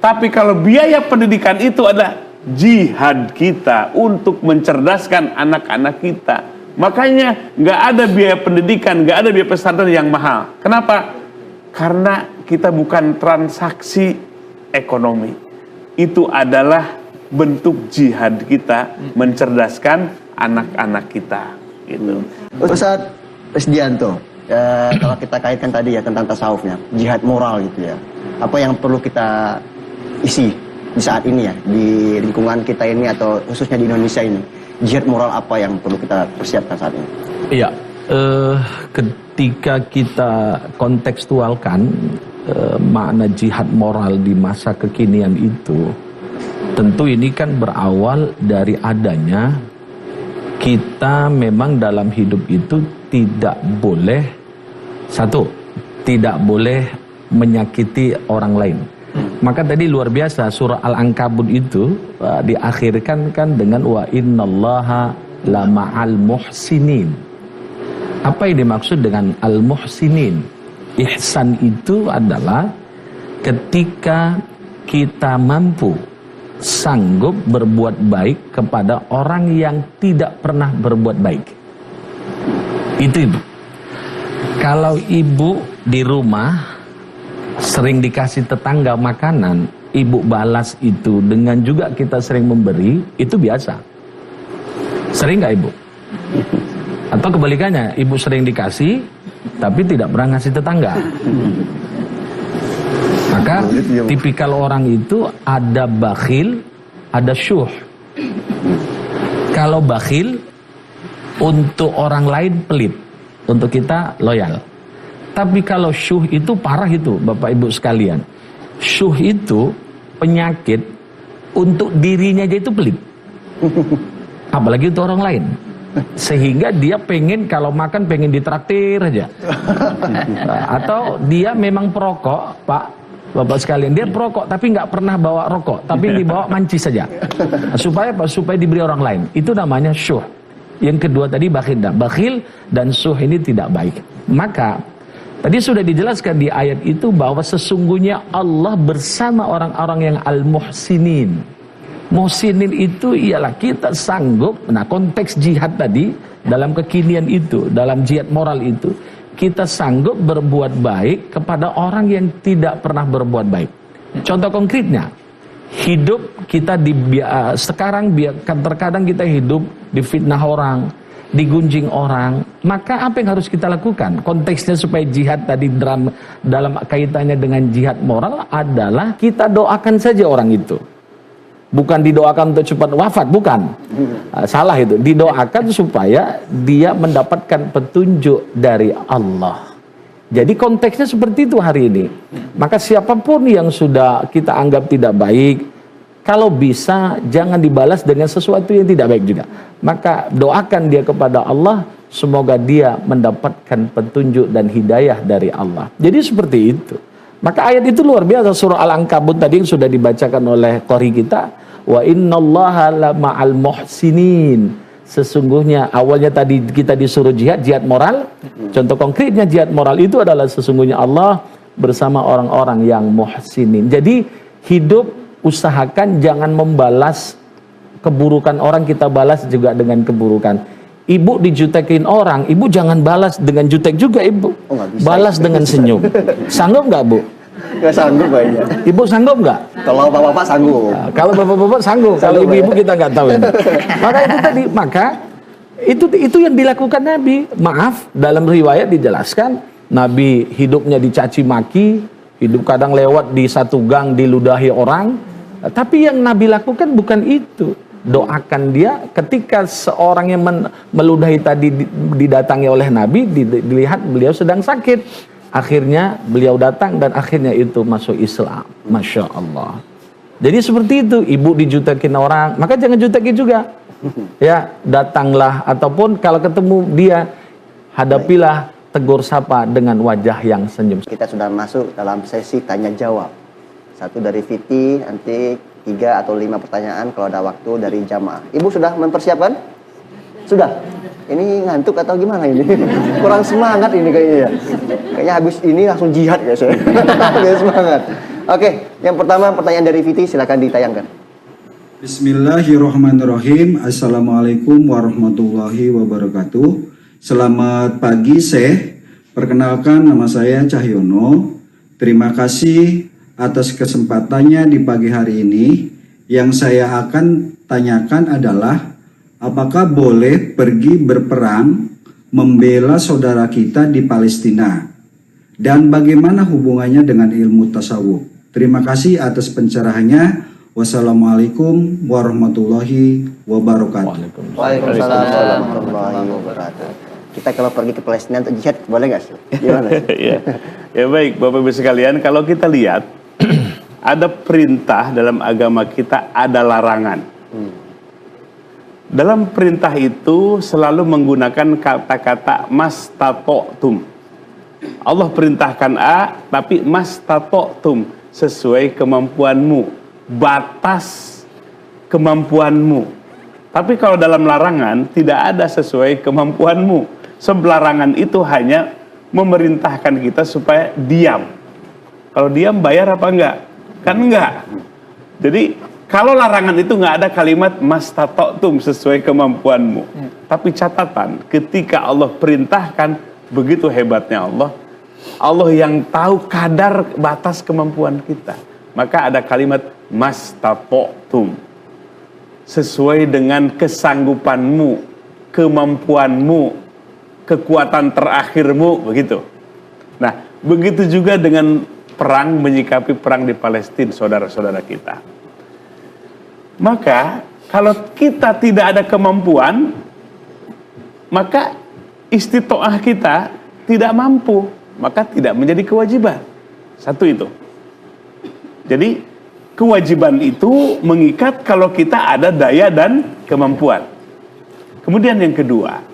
Tapi kalau biaya pendidikan itu adalah jihad kita untuk mencerdaskan anak-anak kita. Makanya nggak ada biaya pendidikan, nggak ada biaya pesantren yang mahal. Kenapa? Karena kita bukan transaksi ekonomi. Itu adalah bentuk jihad kita mencerdaskan anak-anak kita. Gitu. Ustadz Resdianto, kalau kita kaitkan tadi ya tentang tasawufnya, jihad moral gitu ya. Apa yang perlu kita isi di saat ini ya, di lingkungan kita ini atau khususnya di Indonesia ini? Jihad moral apa yang perlu kita persiapkan saat ini? Iya, ketika kita kontekstualkan makna jihad moral di masa kekinian itu, tentu ini kan berawal dari adanya kita memang dalam hidup itu tidak boleh, satu, tidak boleh menyakiti orang lain. Maka tadi luar biasa surah Al-Ankabut itu diakhirkan kan dengan wa innallaha la ma'al muhsinin. Apa yang dimaksud dengan al-muhsinin? Ihsan itu adalah ketika kita mampu, sanggup berbuat baik kepada orang yang tidak pernah berbuat baik. Itu Kalau ibu di rumah sering dikasih tetangga makanan, ibu balas itu dengan juga kita sering memberi, itu biasa. Sering nggak ibu? Atau kebalikannya, ibu sering dikasih, tapi tidak pernah ngasih tetangga. Maka tipikal orang itu ada bakhil, ada syuh. Kalau bakhil, untuk orang lain pelit, untuk kita loyal. Tapi kalau syuh itu parah itu, Bapak Ibu sekalian. Syuh itu penyakit, untuk dirinya aja itu pelit. Apalagi untuk orang lain. Sehingga dia pengen kalau makan pengen ditraktir aja. Atau dia memang perokok, Pak, Bapak sekalian, dia perokok tapi nggak pernah bawa rokok, tapi dibawa mancis saja. Supaya apa? Supaya diberi orang lain. Itu namanya syuh. Yang kedua tadi bakhil. Bakhil dan syuh ini tidak baik. Maka tadi sudah dijelaskan di ayat itu bahwa sesungguhnya Allah bersama orang-orang yang al-muhsinin. Muhsinin itu ialah kita sanggup, nah konteks jihad tadi, dalam kekinian itu, dalam jihad moral itu, kita sanggup berbuat baik kepada orang yang tidak pernah berbuat baik. Contoh konkretnya, hidup kita sekarang terkadang kita hidup difitnah orang, digunjing orang, maka apa yang harus kita lakukan? Konteksnya supaya jihad tadi dalam kaitannya dengan jihad moral adalah kita doakan saja orang itu. Bukan didoakan untuk cepat wafat, bukan. Salah itu. Didoakan supaya dia mendapatkan petunjuk dari Allah. Jadi konteksnya seperti itu hari ini. Maka siapapun yang sudah kita anggap tidak baik, kalau bisa jangan dibalas dengan sesuatu yang tidak baik juga. Maka doakan dia kepada Allah, semoga dia mendapatkan petunjuk dan hidayah dari Allah. Jadi seperti itu. Maka ayat itu luar biasa, surah Al-Ankabut tadi yang sudah dibacakan oleh qori kita. Wa innallaha la ma'al muhsinin. Sesungguhnya awalnya tadi kita disuruh jihad moral. Contoh konkretnya jihad moral itu adalah sesungguhnya Allah bersama orang-orang yang muhsinin. Jadi hidup usahakan jangan membalas keburukan orang, kita balas juga dengan keburukan. Ibu dijutekin orang, ibu jangan balas dengan jutek juga ibu. Balas dengan senyum. Sanggup nggak bu? Nggak sanggup kayaknya. Ibu sanggup nggak? Kalau bapak-bapak sanggup. Nah, kalau bapak-bapak sanggup, kalau ibu-ibu kita nggak tahu ini. Maka itu yang dilakukan Nabi. Maaf, dalam riwayat dijelaskan Nabi hidupnya dicaci maki, hidup kadang lewat di satu gang diludahi orang. Tapi yang Nabi lakukan bukan itu. Doakan dia ketika seorang yang meludahi tadi didatangi oleh Nabi, dilihat beliau sedang sakit. Akhirnya beliau datang dan akhirnya itu masuk Islam. Masya Allah. Jadi seperti itu, ibu dijutekin orang, maka jangan jutekin juga. Ya, datanglah ataupun kalau ketemu dia, hadapilah, tegur sapa dengan wajah yang senyum. Kita sudah masuk dalam sesi tanya jawab. Satu dari Viti, nanti 3 atau 5 pertanyaan kalau ada waktu dari jamaah. Ibu sudah mempersiapkan? Sudah? Ini ngantuk atau gimana ini? Kurang semangat ini kayaknya ya. Kayaknya habis ini langsung jihad ya saya. Biar semangat. Oke, yang pertama pertanyaan dari Viti, silakan ditayangkan. Bismillahirrahmanirrahim. Assalamualaikum warahmatullahi wabarakatuh. Selamat pagi, Syekh. Perkenalkan, nama saya Cahyono. Terima kasih atas kesempatannya di pagi hari ini. Yang saya akan tanyakan adalah, apakah boleh pergi berperang membela saudara kita di Palestina? Dan bagaimana hubungannya dengan ilmu tasawuf? Terima kasih atas pencerahannya. Wassalamualaikum warahmatullahi wabarakatuh. Waalaikumsalam warahmatullahi wabarakatuh. Kita kalau pergi ke Palestina untuk jihad boleh nggak sih? Gimana sih? Ya baik, Bapak Ibu sekalian, kalau kita lihat ada perintah dalam agama kita, ada larangan. Dalam perintah itu selalu menggunakan kata-kata mastatotum. Allah perintahkan A, tapi mastatotum, sesuai kemampuanmu, batas kemampuanmu. Tapi kalau dalam larangan tidak ada sesuai kemampuanmu. Larangan itu hanya memerintahkan kita supaya diam. Kalau diam bayar apa enggak? Kan enggak. Jadi kalau larangan itu nggak ada kalimat mastatotum, sesuai kemampuanmu. Tapi catatan, ketika Allah perintahkan, Begitu hebatnya Allah. Allah yang tahu kadar batas kemampuan kita. Maka ada kalimat mastata'tum. Sesuai dengan kesanggupanmu, kemampuanmu, kekuatan terakhirmu, begitu. Nah, begitu juga dengan perang, menyikapi perang di Palestina, saudara-saudara kita. Maka kalau kita tidak ada kemampuan, maka istitoah kita tidak mampu, maka tidak menjadi kewajiban. Satu itu. Jadi kewajiban itu mengikat kalau kita ada daya dan kemampuan. Kemudian yang kedua,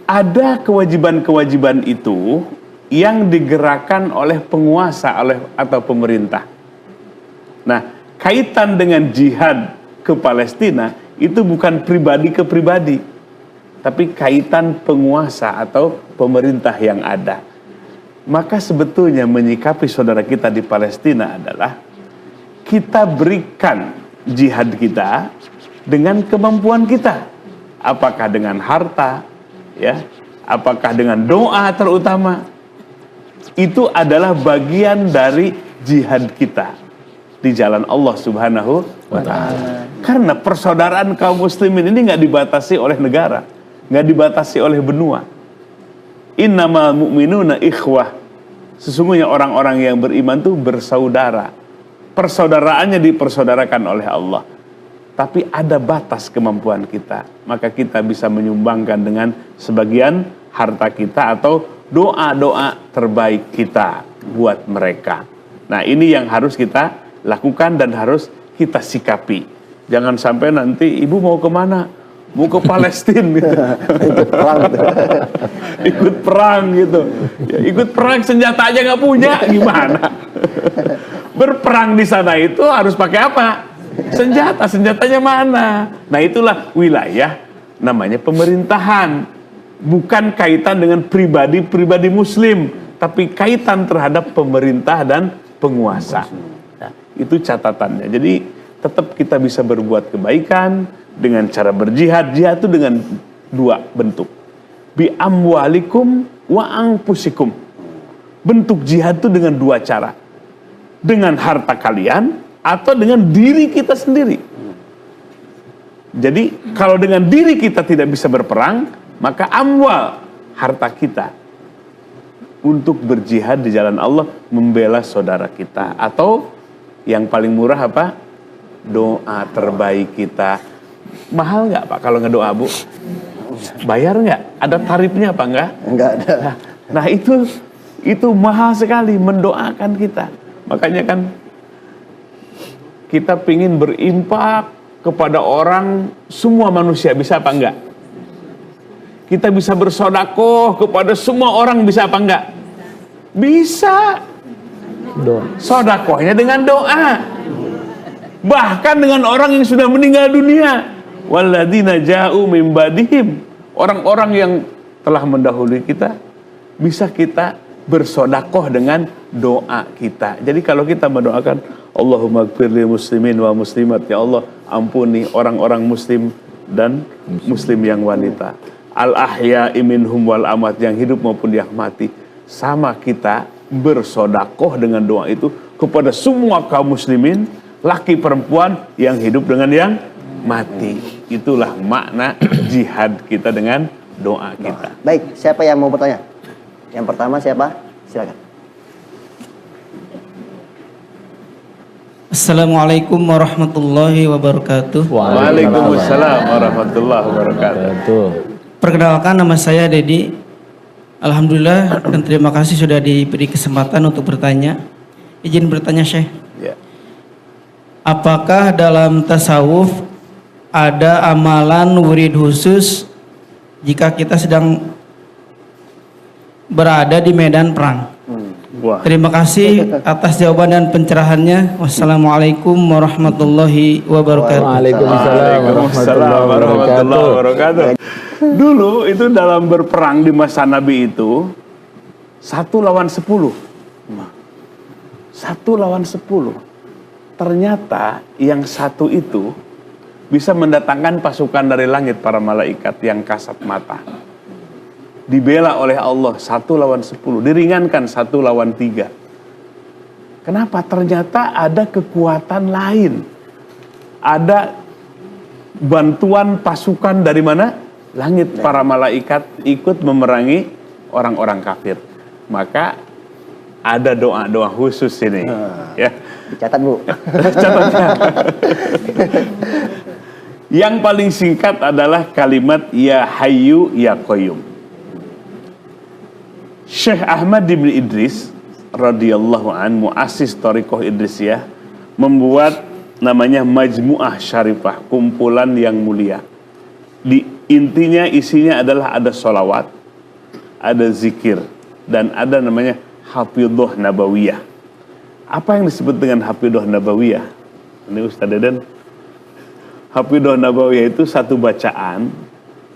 ada kewajiban-kewajiban itu yang digerakkan oleh penguasa atau pemerintah. Nah, kaitan dengan jihad ke Palestina itu bukan pribadi ke pribadi, tapi kaitan penguasa atau pemerintah yang ada. Maka sebetulnya menyikapi saudara kita di Palestina adalah kita berikan jihad kita dengan kemampuan kita. Apakah dengan harta, ya, apakah dengan doa terutama. Itu adalah bagian dari jihad kita di jalan Allah Subhanahu wa Ta'ala. Karena persaudaraan kaum muslimin ini nggak dibatasi oleh negara, nggak dibatasi oleh benua. Innamal mu'minuna ikhwah. Sesungguhnya orang-orang yang beriman itu bersaudara. Persaudaraannya dipersaudarakan oleh Allah. Tapi ada batas kemampuan kita. Maka kita bisa menyumbangkan dengan sebagian harta kita atau doa-doa terbaik kita buat mereka. Nah, ini yang harus kita lakukan dan harus kita sikapi. Jangan sampai nanti ibu mau kemana? Mau ke Palestina gitu. Ikut perang tuh. Ikut perang gitu. Ya, ikut perang senjata aja nggak punya, gimana? Berperang di sana itu harus pakai apa? Senjata. Senjatanya mana? Nah, itulah wilayah namanya pemerintahan. Bukan kaitan dengan pribadi-pribadi muslim, tapi kaitan terhadap pemerintah dan penguasa. Nah, itu catatannya. Jadi tetap kita bisa berbuat kebaikan dengan cara berjihad. Jihad itu dengan dua bentuk. Bi amwalikum wa anfusikum. Bentuk jihad itu dengan dua cara. Dengan harta kalian atau dengan diri kita sendiri. Jadi kalau dengan diri kita tidak bisa berperang, maka amwal, harta kita untuk berjihad di jalan Allah, membela saudara kita. Atau yang paling murah apa? Doa terbaik kita. Mahal nggak Pak kalau ngedoa, Bu? Bayar nggak? Ada tarifnya apa nggak? Enggak ada. Nah itu mahal sekali mendoakan kita. Makanya kan kita pingin berimpak kepada orang, semua manusia, bisa apa enggak? Kita bisa bersodakoh kepada semua orang, bisa apa enggak? Bisa. Sodakohnya dengan doa. Bahkan dengan orang yang sudah meninggal dunia. Walladzina ja'u min ba'dihim. Orang-orang yang telah mendahului kita, bisa kita bersodakoh dengan doa kita. Jadi kalau kita mendoakan, Allahumma gfirli muslimin wa muslimat, ya Allah ampuni orang-orang muslim dan muslim yang wanita. Al-ahya'i minhum wal amat, yang hidup maupun yang mati. Sama kita bersodakoh dengan doa itu kepada semua kaum muslimin, laki perempuan, yang hidup dengan yang mati. Itulah makna jihad kita dengan doa kita. Baik, siapa yang mau bertanya? Yang pertama siapa? Silakan. Assalamualaikum warahmatullahi wabarakatuh. Waalaikumsalam warahmatullahi wabarakatuh. Perkenalkan, nama saya Dedi. Alhamdulillah dan terima kasih sudah diberi kesempatan untuk bertanya. Izin bertanya, Syekh. Ya. Apakah dalam tasawuf ada amalan wirid khusus jika kita sedang berada di medan perang? Wah. Terima kasih atas jawaban dan pencerahannya. Wassalamualaikum warahmatullahi wabarakatuh. Waalaikumsalam warahmatullahi wabarakatuh. Dulu itu dalam berperang di masa Nabi itu 1 lawan 10. 1 lawan 10. Ternyata yang satu itu bisa mendatangkan pasukan dari langit, para malaikat yang kasat mata. dibela oleh Allah 1 lawan 10, diringankan 1 lawan 3. Kenapa? Ternyata ada kekuatan lain. Ada bantuan pasukan dari mana? Langit. Para malaikat ikut memerangi orang-orang kafir. Maka ada doa-doa khusus ini. Ya. Dicatat, Bu. Catatnya. Yang paling singkat adalah kalimat Ya Hayyu Ya Qayyum. Syekh Ahmad bin Idris radhiyallahu an, muassis Thariqah Idrisiyah, membuat namanya Majmu'ah Syarifah, kumpulan yang mulia. Intinya isinya adalah ada sholawat, ada zikir, dan ada namanya Hafidhah Nabawiyah. Apa yang disebut dengan Hafidhah Nabawiyah? Ini Ustaz Deden. Hafidhah Nabawiyah itu satu bacaan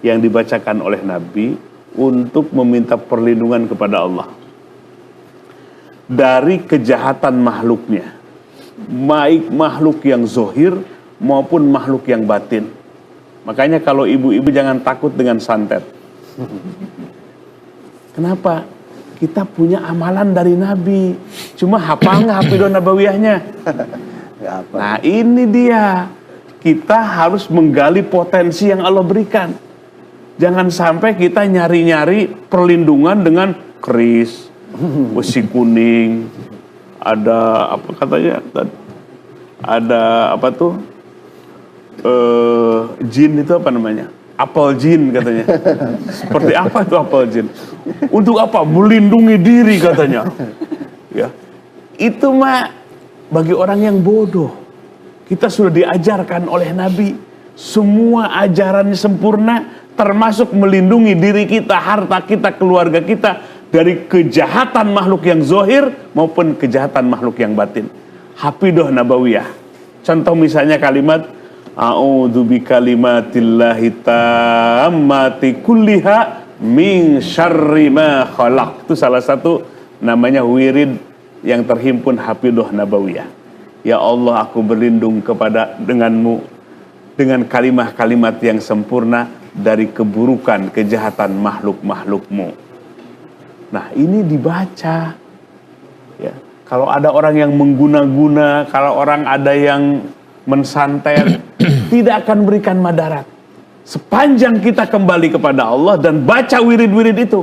yang dibacakan oleh Nabi untuk meminta perlindungan kepada Allah dari kejahatan makhluknya, baik makhluk yang zohir maupun makhluk yang batin. Makanya kalau ibu-ibu jangan takut dengan santet. Kenapa? Kita punya amalan dari Nabi. Cuma hafal nggak Hafidhah Nabawiyahnya? Nah ini dia. Kita harus menggali potensi yang Allah berikan. Jangan sampai kita nyari-nyari perlindungan dengan keris, besi kuning, ada apa katanya? Ada apa tuh? Jin itu apa namanya? Apel jin katanya. Seperti apa itu apel jin? Untuk apa? Melindungi diri katanya. Ya, itu mah bagi orang yang bodoh. Kita sudah diajarkan oleh Nabi, semua ajarannya sempurna, termasuk melindungi diri kita, harta kita, keluarga kita dari kejahatan makhluk yang zohir maupun kejahatan makhluk yang batin. Hafidhah Nabawiyah. Contoh misalnya kalimat A'udzu bikalimatillahi tammati kulliha min syarri ma khalaq. Itu salah satu namanya wirid yang terhimpun Hafidhah Nabawiyah. Ya Allah, aku berlindung denganmu dengan kalimat-kalimat yang sempurna dari keburukan, kejahatan makhluk-makhlukmu. Nah ini dibaca. Ya, kalau ada orang yang mengguna-guna, kalau orang ada yang mensantet, tidak akan berikan madarat. Sepanjang kita kembali kepada Allah dan baca wirid-wirid itu.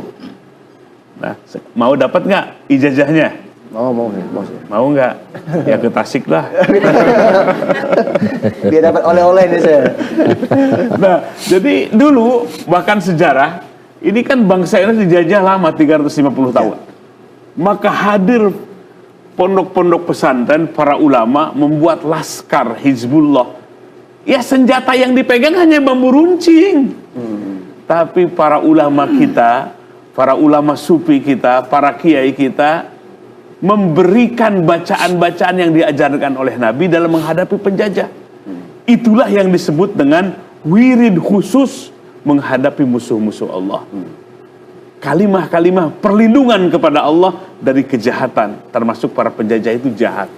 Nah, mau dapat nggak ijazahnya? Mau nggak? Ya ke Tasik lah. Biar dapat oleh-oleh nih saya. Nah, jadi dulu bahkan sejarah ini kan bangsa ini dijajah lama 350 tahun. Maka hadir pondok-pondok pesantren, para ulama membuat laskar Hizbullah. Ya senjata yang dipegang hanya bambu runcing. Tapi para ulama kita, para ulama sufi kita, para kiai kita memberikan bacaan-bacaan yang diajarkan oleh Nabi dalam menghadapi penjajah. Itulah yang disebut dengan wirid khusus menghadapi musuh-musuh Allah. Kalimah-kalimah perlindungan kepada Allah dari kejahatan, termasuk para penjajah itu jahat.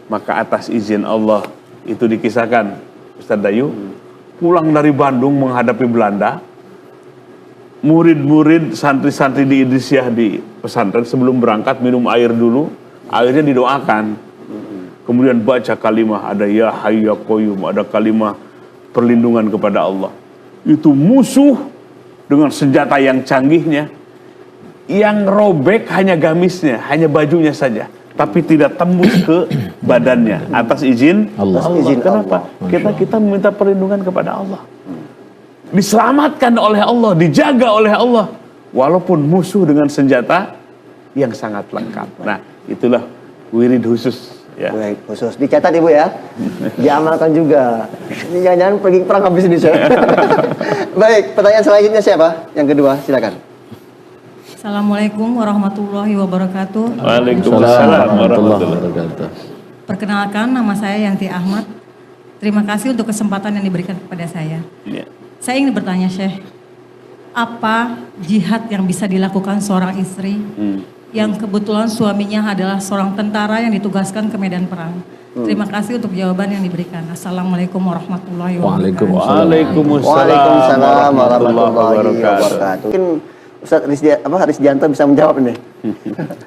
Maka atas izin Allah itu dikisahkan, Ustaz Dayu pulang dari Bandung menghadapi Belanda. Murid-murid santri-santri di Idrisiyah di pesantren sebelum berangkat minum air dulu, airnya didoakan. Kemudian baca kalimah, ada Ya Hayyu Ya Qayyum, ada kalimah perlindungan kepada Allah. Itu musuh dengan senjata yang canggihnya, yang robek hanya gamisnya, hanya bajunya saja, tapi tidak tembus ke badannya atas izin Allah. Kenapa? Kita meminta perlindungan kepada Allah. Diselamatkan oleh Allah, dijaga oleh Allah, walaupun musuh dengan senjata yang sangat lengkap. Nah, itulah wirid khusus. Ya. Baik, khusus. Dicatat Ibu ya. Diamalkan juga. Ini jangan-jangan pergi perang habis ini saya. Baik, pertanyaan selanjutnya siapa? Yang kedua, silakan. Assalamualaikum warahmatullahi wabarakatuh. Waalaikumsalam warahmatullahi wabarakatuh. Perkenalkan, nama saya Yanti Ahmad. Terima kasih untuk kesempatan yang diberikan kepada saya. Ya. Saya ingin bertanya, Syekh, apa jihad yang bisa dilakukan seorang istri yang kebetulan suaminya adalah seorang tentara yang ditugaskan ke medan perang? Terima kasih untuk jawaban yang diberikan. Assalamualaikum warahmatullahi wabarakatuh. Waalaikumsalam warahmatullahi wabarakatuh. Mungkin Ustaz Rizdianto bisa menjawab ini.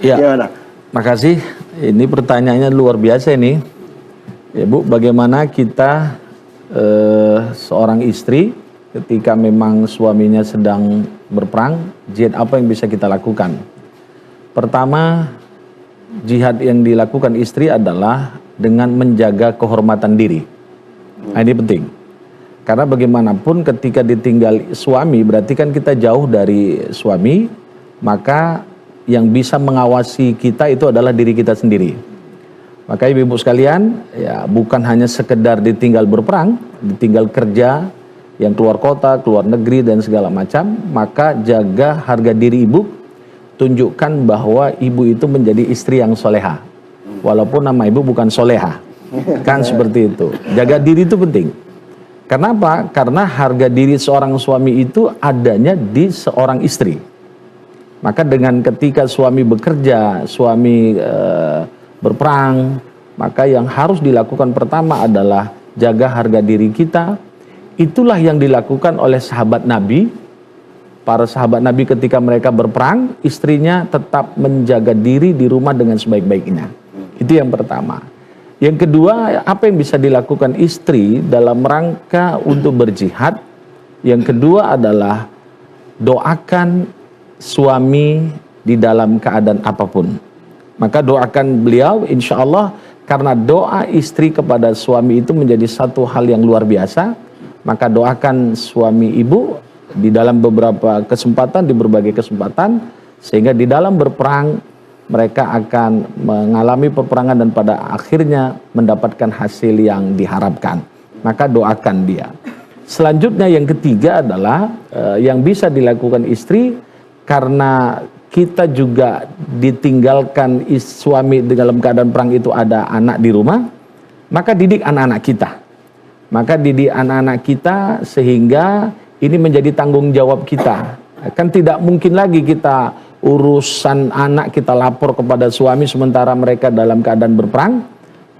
Ya. Gimana? Makasih. Ini pertanyaannya luar biasa ini. Ya Bu, bagaimana kita seorang istri ketika memang suaminya sedang berperang, jihad apa yang bisa kita lakukan? Pertama, jihad yang dilakukan istri adalah dengan menjaga kehormatan diri. Nah, ini penting. Karena bagaimanapun ketika ditinggal suami, berarti kan kita jauh dari suami, maka yang bisa mengawasi kita itu adalah diri kita sendiri. Maka ibu-ibu sekalian, ya bukan hanya sekedar ditinggal berperang, ditinggal kerja, yang keluar kota, keluar negeri dan segala macam, maka jaga harga diri ibu, tunjukkan bahwa ibu itu menjadi istri yang soleha. Walaupun nama ibu bukan soleha, kan seperti itu. Jaga diri itu penting. Kenapa? Karena harga diri seorang suami itu adanya di seorang istri. Maka dengan ketika suami bekerja, suami berperang, maka yang harus dilakukan pertama adalah jaga harga diri kita. Itulah yang dilakukan oleh sahabat Nabi. Para sahabat Nabi ketika mereka berperang, istrinya tetap menjaga diri di rumah dengan sebaik-baiknya. Itu yang pertama. Yang kedua, apa yang bisa dilakukan istri dalam rangka untuk berjihad? Yang kedua adalah doakan suami di dalam keadaan apapun. Maka doakan beliau, insya Allah, karena doa istri kepada suami itu menjadi satu hal yang luar biasa. Maka doakan suami ibu di dalam beberapa kesempatan, di berbagai kesempatan, sehingga di dalam berperang mereka akan mengalami peperangan dan pada akhirnya mendapatkan hasil yang diharapkan. Maka doakan dia. Selanjutnya yang ketiga adalah yang bisa dilakukan istri, karena kita juga ditinggalkan suami dalam keadaan perang itu ada anak di rumah, maka didik anak-anak kita. Maka didik anak-anak kita sehingga ini menjadi tanggung jawab kita. Kan tidak mungkin lagi kita urusan anak kita lapor kepada suami sementara mereka dalam keadaan berperang.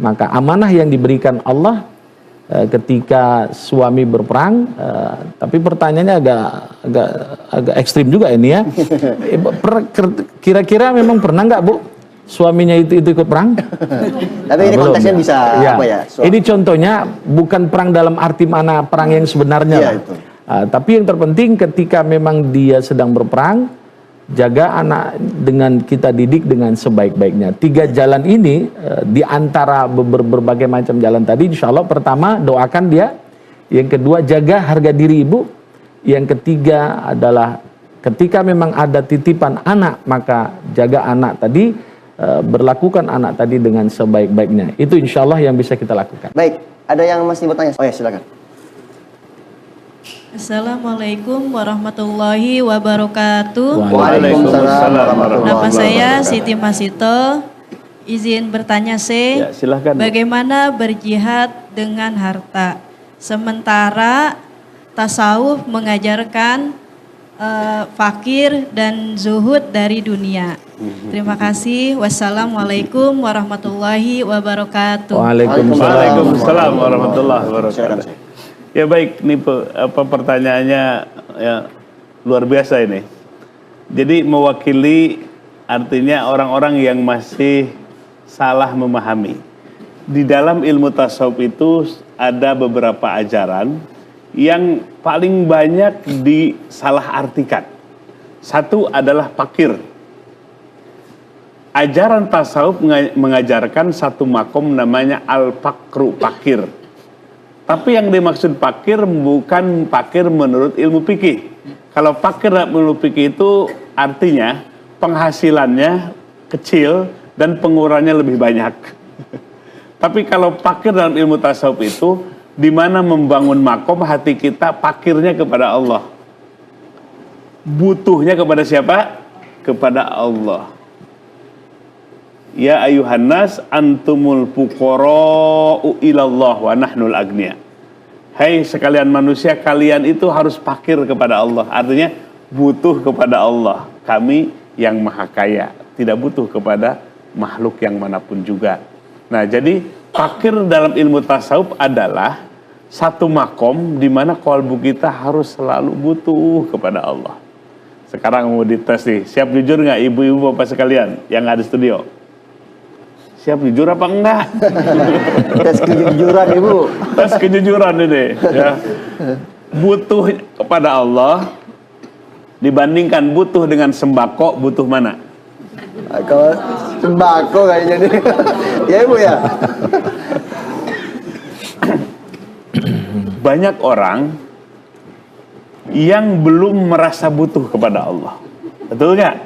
Maka amanah yang diberikan Allah ketika suami berperang, tapi pertanyaannya agak ekstrim juga ini ya. Kira-kira memang pernah nggak Bu suaminya itu ikut perang? Tapi ini konteksnya bisa ya. apa ya? Ini contohnya bukan perang dalam arti mana perang yang sebenarnya. Iya, lah. itu. Tapi yang terpenting ketika memang dia sedang berperang, jaga anak dengan kita didik dengan sebaik-baiknya. 3 jalan ini di antara berbagai macam jalan tadi, insya Allah pertama doakan dia, yang kedua jaga harga diri ibu, yang ketiga adalah ketika memang ada titipan anak maka jaga anak tadi, berlakukan anak tadi dengan sebaik-baiknya. Itu insya Allah yang bisa kita lakukan. Baik, ada yang masih bertanya? Oh ya, silakan. Assalamualaikum warahmatullahi wabarakatuh. Waalaikumsalam. Nama saya Siti Masito. Izin bertanya Ya, silahkan. bagaimana berjihad dengan harta? Sementara tasawuf mengajarkan fakir dan zuhud dari dunia. Terima kasih. Wassalamualaikum warahmatullahi wabarakatuh. Waalaikumsalam warahmatullahi wabarakatuh. Ya baik, ini pertanyaannya ya, luar biasa ini. Jadi mewakili artinya orang-orang yang masih salah memahami. Di dalam ilmu tasawuf itu ada beberapa ajaran yang paling banyak disalahartikan. Satu adalah fakir. Ajaran tasawuf mengajarkan satu makom namanya al-fakru, fakir. Tapi yang dimaksud fakir bukan fakir menurut ilmu fikih. Kalau fakir menurut fikih itu artinya penghasilannya kecil dan pengeluarannya lebih banyak. Tapi kalau fakir dalam ilmu tasawuf itu di mana membangun makom hati kita fakirnya kepada Allah. Butuhnya kepada siapa? Kepada Allah. Ya ayuhan nas antumul fuqara'u ilallah wa nahnul agniya. Hai sekalian manusia, kalian itu harus fakir kepada Allah. Artinya butuh kepada Allah. Kami yang maha kaya, tidak butuh kepada makhluk yang manapun juga. Nah, jadi fakir dalam ilmu tasawuf adalah satu makom di mana kalbu kita harus selalu butuh kepada Allah. Sekarang mau dites nih. Siap jujur nggak ibu-ibu bapak sekalian yang ada di studio? Siap jujur apa enggak? Tes kejujuran Ibu. Tes kejujuran ini. Ya. Butuh kepada Allah dibandingkan butuh dengan sembako, butuh mana? Kalau sembako kayaknya nih. Ya Ibu ya. Banyak orang yang belum merasa butuh kepada Allah. Betul nggak?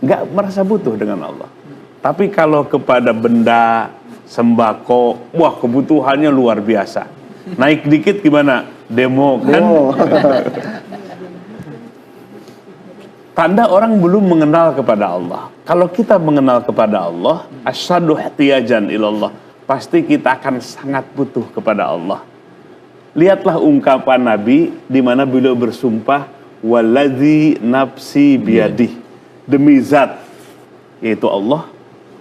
Nggak merasa butuh dengan Allah. Tapi kalau kepada benda, sembako, wah kebutuhannya luar biasa. Naik dikit gimana? Demo kan? Demo. Tanda orang belum mengenal kepada Allah. Kalau kita mengenal kepada Allah, asyaddu ihtiyajan ilallah, pasti kita akan sangat butuh kepada Allah. Lihatlah ungkapan Nabi di mana beliau bersumpah, waladzi nafsi biyadih, demi zat, yaitu Allah,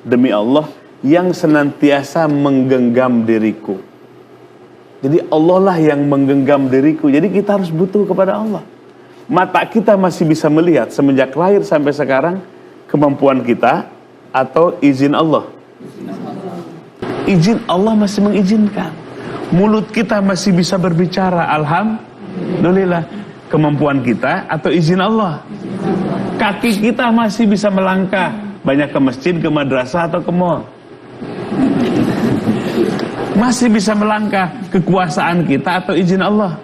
demi Allah yang senantiasa menggenggam diriku. Jadi Allah lah yang menggenggam diriku. Jadi kita harus butuh kepada Allah. Mata kita masih bisa melihat semenjak lahir sampai sekarang, kemampuan kita atau izin Allah? Izin Allah masih mengizinkan. Mulut kita masih bisa berbicara, alhamdulillah. Kemampuan kita atau izin Allah? Kaki kita masih bisa melangkah, banyak ke masjid, ke madrasah atau ke mall. Masih bisa melangkah, kekuasaan kita atau izin Allah?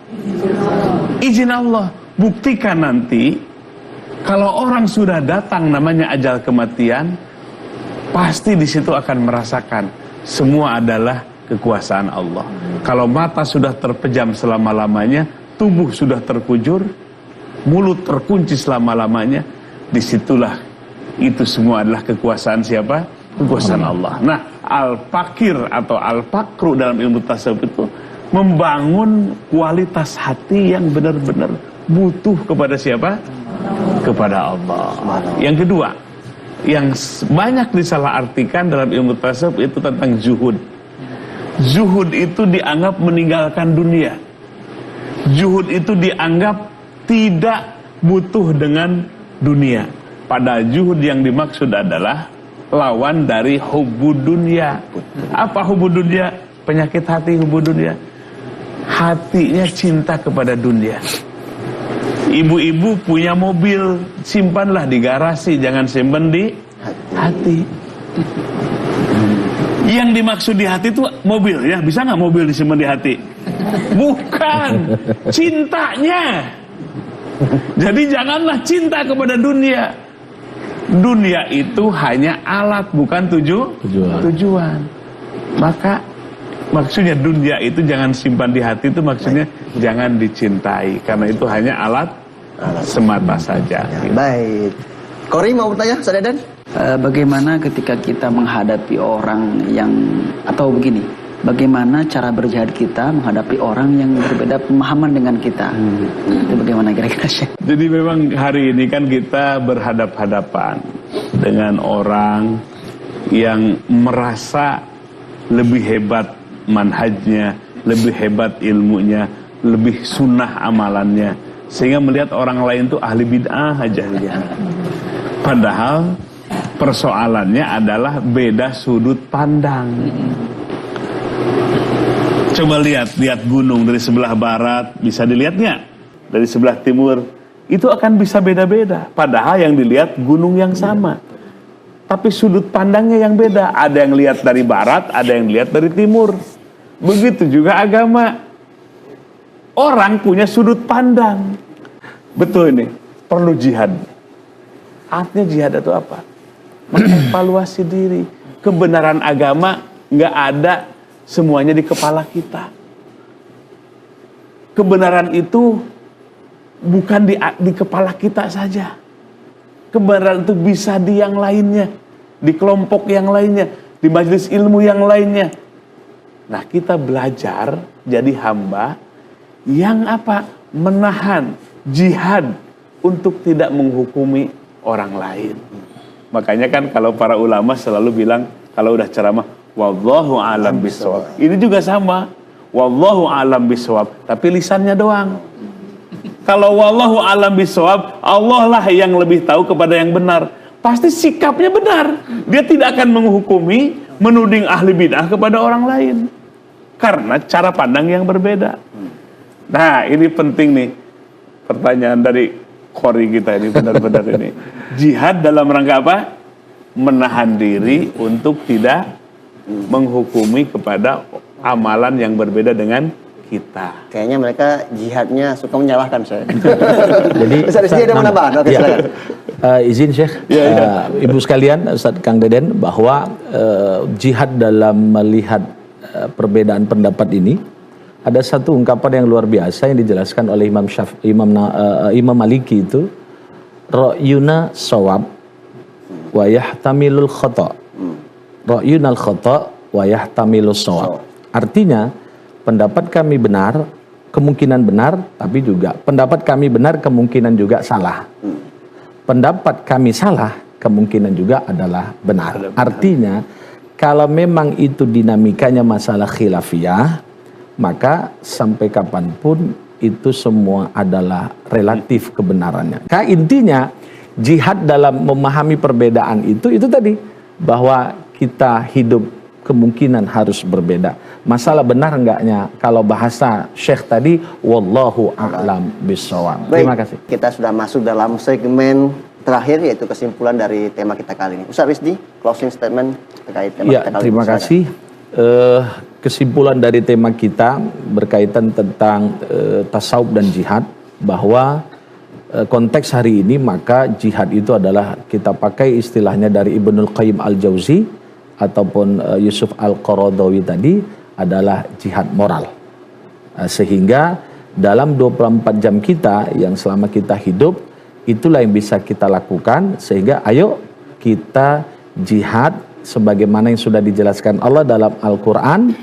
Izin Allah. Buktikan nanti, kalau orang sudah datang namanya ajal kematian, pasti di situ akan merasakan semua adalah kekuasaan Allah. Kalau mata sudah terpejam selama-lamanya, tubuh sudah terkujur, mulut terkunci selama-lamanya, disitulah itu semua adalah kekuasaan siapa? Kekuasaan Allah. Nah, al-fakir atau al-fakru dalam ilmu tasawuf itu membangun kualitas hati yang benar-benar butuh kepada siapa? Kepada Allah. Yang kedua, yang banyak disalahartikan dalam ilmu tasawuf itu tentang zuhud. Zuhud itu dianggap meninggalkan dunia. Zuhud itu dianggap tidak butuh dengan dunia. Pada zuhud yang dimaksud adalah lawan dari hubbud dunia. Apa hubbud dunia? Penyakit hati hubbud dunia. Hatinya cinta kepada dunia. Ibu-ibu punya mobil, simpanlah di garasi, jangan simpan di hati. Yang dimaksud di hati itu mobil, ya bisa nggak mobil disimpan di hati? Bukan, cintanya. Jadi janganlah cinta kepada dunia. Dunia itu hanya alat, bukan tujuan. Maka maksudnya dunia itu jangan simpan di hati, itu maksudnya jangan dicintai, karena itu hanya alat semata saja. Baik. Kori mau bertanya, Sadedan? Bagaimana ketika kita menghadapi orang yang, atau begini, bagaimana cara berjihad kita menghadapi orang yang berbeda pemahaman dengan kita? Itu bagaimana kira-kira, Syekh? Jadi memang hari ini kan kita berhadap-hadapan dengan orang yang merasa lebih hebat manhajnya, lebih hebat ilmunya, lebih sunnah amalannya, sehingga melihat orang lain itu ahli bid'ah aja. Padahal persoalannya adalah beda sudut pandang. Coba lihat gunung dari sebelah barat, bisa dilihatnya dari sebelah timur, itu akan bisa beda-beda. Padahal yang dilihat gunung yang sama, tapi sudut pandangnya yang beda. Ada yang lihat dari barat, ada yang lihat dari timur. Begitu juga agama. Orang punya sudut pandang. Betul ini, perlu jihad. Artinya jihad itu apa? Mengevaluasi diri. Kebenaran agama nggak ada semuanya di kepala kita. Kebenaran itu bukan di kepala kita saja. Kebenaran itu bisa di yang lainnya, di kelompok yang lainnya, di majelis ilmu yang lainnya. Nah, kita belajar jadi hamba yang apa? Menahan jihad untuk tidak menghukumi orang lain. Makanya kan kalau para ulama selalu bilang kalau udah ceramah, wallahu a'lam bishawab. Ini juga sama, wallahu a'lam bishawab, tapi lisannya doang. Kalau wallahu alam bisawab, Allah lah yang lebih tahu kepada yang benar. Pasti sikapnya benar. Dia tidak akan menghukumi, menuding ahli bid'ah kepada orang lain. Karena cara pandang yang berbeda. Nah, ini penting nih. Pertanyaan dari Qori kita ini benar-benar ini. Jihad dalam rangka apa? Menahan diri untuk tidak menghukumi kepada amalan yang berbeda dengan kita. Kayaknya mereka jihadnya suka menyalahkan saya. Jadi Ustaz Rizky ada menambah? Oke, silakan. Izin Syekh, Ibu sekalian, Ustaz Kang Deden, bahwa jihad dalam melihat perbedaan pendapat ini, ada satu ungkapan yang luar biasa yang dijelaskan oleh Imam Maliki itu, ra'yuna shawab wa yahtamilul khata'. Ra'yunal khata' wa yahtamilus shawab. Artinya, pendapat kami benar, kemungkinan benar, tapi juga pendapat kami benar, kemungkinan juga salah. Pendapat kami salah, kemungkinan juga adalah benar. Artinya, kalau memang itu dinamikanya masalah khilafiyah, maka sampai kapanpun itu semua adalah relatif kebenarannya. Intinya, jihad dalam memahami perbedaan itu tadi, bahwa kita hidup kemungkinan harus berbeda. Masalah benar enggaknya, kalau bahasa Syekh tadi, wallahu a'lam bishawab. Terima kasih. Kita sudah masuk dalam segmen terakhir, yaitu kesimpulan dari tema kita kali ini. Ustaz Rizky, closing statement terkait tema kita kali ini. Terima kasih. Kesimpulan dari tema kita berkaitan tentang tasawuf dan jihad, bahwa konteks hari ini maka jihad itu adalah, kita pakai istilahnya dari Ibnul Qayyim Al-Jauzi ataupun Yusuf Al-Qaradawi tadi, adalah jihad moral. Sehingga dalam 24 jam kita yang selama kita hidup, itulah yang bisa kita lakukan. Sehingga ayo kita jihad sebagaimana yang sudah dijelaskan Allah dalam Al-Quran,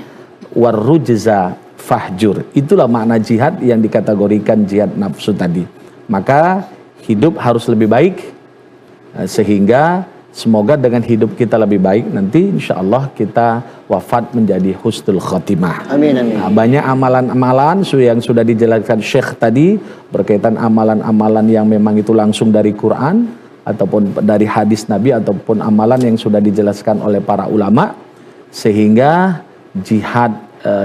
warrujza fahjur. Itulah makna jihad yang dikategorikan jihad nafsu tadi. Maka hidup harus lebih baik, sehingga semoga dengan hidup kita lebih baik, nanti insya Allah kita wafat menjadi husnul khotimah. Amin, amin. Nah, banyak amalan-amalan yang sudah dijelaskan Syekh tadi, berkaitan amalan-amalan yang memang itu langsung dari Quran, ataupun dari hadis Nabi, ataupun amalan yang sudah dijelaskan oleh para ulama. Sehingga jihad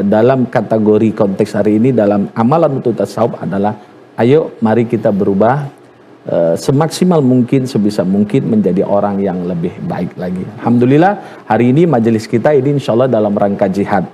dalam kategori konteks hari ini, dalam amalan untuk tasawuf adalah, ayo mari kita berubah semaksimal mungkin, sebisa mungkin menjadi orang yang lebih baik lagi. Alhamdulillah hari ini majelis kita ini insya Allah dalam rangka jihad.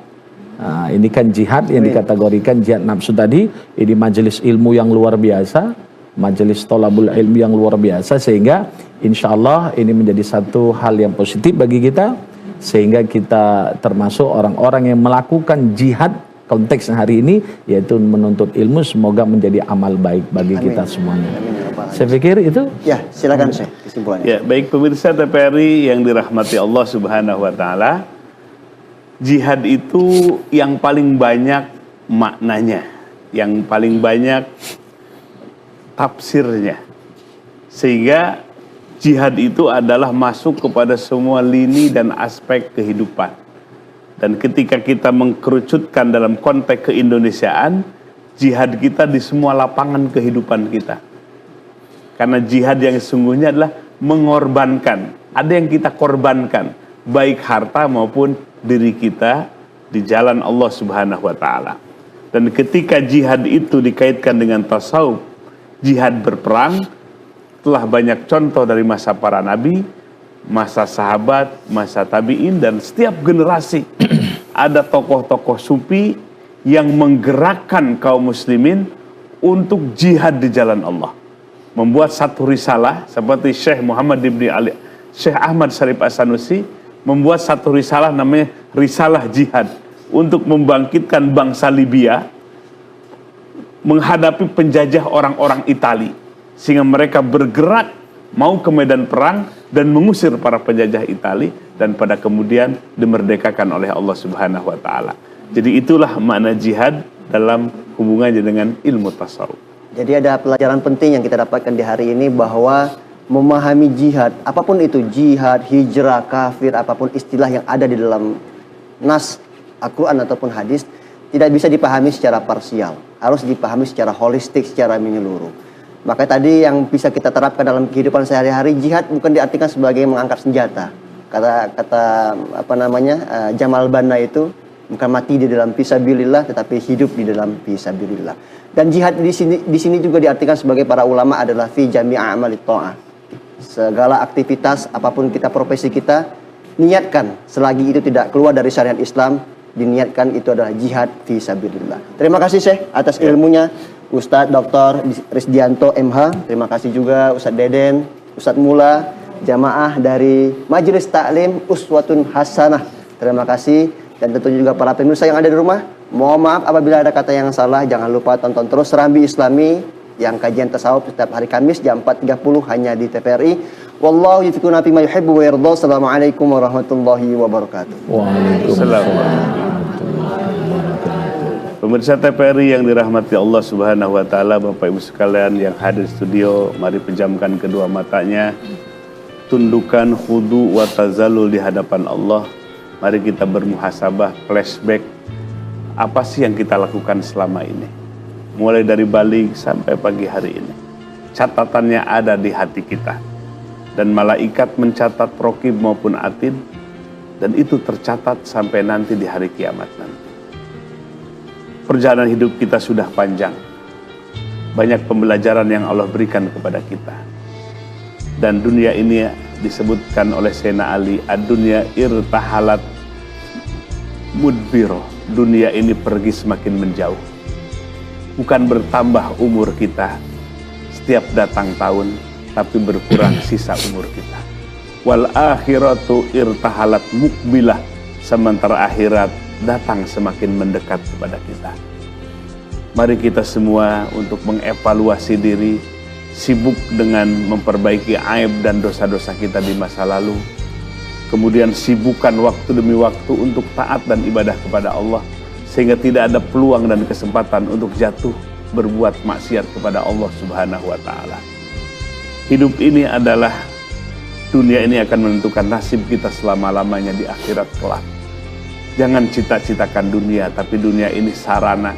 Ini kan jihad yang dikategorikan jihad nafsu tadi. Ini majelis ilmu yang luar biasa, majelis tolabul ilmi yang luar biasa, sehingga insya Allah ini menjadi satu hal yang positif bagi kita, sehingga kita termasuk orang-orang yang melakukan jihad konteks hari ini, yaitu menuntut ilmu. Semoga menjadi amal baik bagi kita semuanya. Saya pikir itu. Ya, silakan Syekh kesimpulannya. Ya, baik pemirsa TVRI yang dirahmati Allah Subhanahu wa taala. Jihad itu yang paling banyak maknanya, yang paling banyak tafsirnya. Sehingga jihad itu adalah masuk kepada semua lini dan aspek kehidupan. Dan ketika kita mengkerucutkan dalam konteks keindonesiaan, jihad kita di semua lapangan kehidupan kita. Karena jihad yang sesungguhnya adalah mengorbankan. Ada yang kita korbankan, baik harta maupun diri kita di jalan Allah Subhanahu wa taala. Dan ketika jihad itu dikaitkan dengan tasawuf, jihad berperang, telah banyak contoh dari masa para nabi, masa sahabat, masa tabi'in, dan setiap generasi ada tokoh-tokoh sufi yang menggerakkan kaum muslimin untuk jihad di jalan Allah. Membuat satu risalah seperti Syekh Ahmad Syarif As-Sanusi membuat satu risalah namanya Risalah Jihad untuk membangkitkan bangsa Libya menghadapi penjajah orang-orang Itali, sehingga mereka bergerak mau ke medan perang dan mengusir para penjajah Itali, dan pada kemudian dimerdekakan oleh Allah Subhanahu wa taala. Jadi itulah makna jihad dalam hubungannya dengan ilmu tasawuf. Jadi ada pelajaran penting yang kita dapatkan di hari ini, bahwa memahami jihad, apapun itu, jihad, hijrah, kafir, apapun istilah yang ada di dalam nas Al-Quran ataupun hadis, tidak bisa dipahami secara parsial, harus dipahami secara holistik, secara menyeluruh. Maka tadi yang bisa kita terapkan dalam kehidupan sehari-hari, jihad bukan diartikan sebagai mengangkat senjata. Kata Jamal Banna itu, bukan mati di dalam fisabilillah, tetapi hidup di dalam fisabilillah. Dan jihad di sini juga diartikan sebagai para ulama adalah fi jami' a'malit ta'ah. Segala aktivitas apapun profesi kita, niatkan selagi itu tidak keluar dari syariat Islam, diniatkan itu adalah jihad fisabilillah. Terima kasih Syekh atas ilmunya. Ustadz Dr. Risdianto MH, terima kasih juga Ustadz Deden, Ustadz Mula, jamaah dari Majelis Taklim Uswatun Hasanah. Terima kasih, dan tentunya juga para pemirsa yang ada di rumah. Mohon maaf apabila ada kata yang salah. Jangan lupa tonton terus Serambi Islami yang kajian tasawuf setiap hari Kamis jam 4.30 hanya di TVRI. Wallahu yufiquna fima yuhibbu wa yarda. Assalamualaikum warahmatullahi wabarakatuh. Waalaikumsalam. Pemirsa TVRI yang dirahmati Allah Subhanahu wa taala, Bapak Ibu sekalian yang hadir di studio, mari pejamkan kedua matanya, tundukkan khudu wa tazallul di hadapan Allah. Mari kita bermuhasabah, flashback, apa sih yang kita lakukan selama ini? Mulai dari balik sampai pagi hari ini. Catatannya ada di hati kita. Dan malaikat mencatat raqib maupun atid, dan itu tercatat sampai nanti di hari kiamat nanti. Perjalanan hidup kita sudah panjang. Banyak pembelajaran yang Allah berikan kepada kita. Dan dunia ini disebutkan oleh Sayyidina Ali, ad-dunya irtahalat mudbiro. Dunia ini pergi semakin menjauh. Bukan bertambah umur kita setiap datang tahun, tapi berkurang sisa umur kita. Wal akhiratu irtahalat mukbilah. Sementara akhirat datang semakin mendekat kepada kita. Mari kita semua untuk mengevaluasi diri, sibuk dengan memperbaiki aib dan dosa-dosa kita di masa lalu. Kemudian sibukkan waktu demi waktu untuk taat dan ibadah kepada Allah, sehingga tidak ada peluang dan kesempatan untuk jatuh berbuat maksiat kepada Allah Subhanahu wa taala. Hidup ini adalah, dunia ini akan menentukan nasib kita selama-lamanya di akhirat kelak. Jangan cita-citakan dunia, tapi dunia ini sarana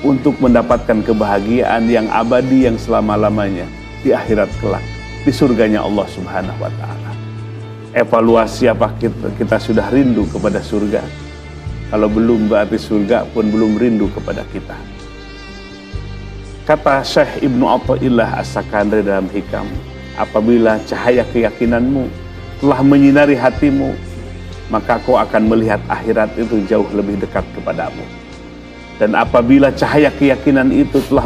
untuk mendapatkan kebahagiaan yang abadi, yang selama-lamanya di akhirat kelak, di surganya Allah Subhanahu wa taala. Evaluasi, apa kita sudah rindu kepada surga? Kalau belum, berarti surga pun belum rindu kepada kita. Kata Syekh Ibnu Athaillah As-Sakandari dalam Hikam, apabila cahaya keyakinanmu telah menyinari hatimu, maka kau akan melihat akhirat itu jauh lebih dekat kepadamu. Dan apabila cahaya keyakinan itu telah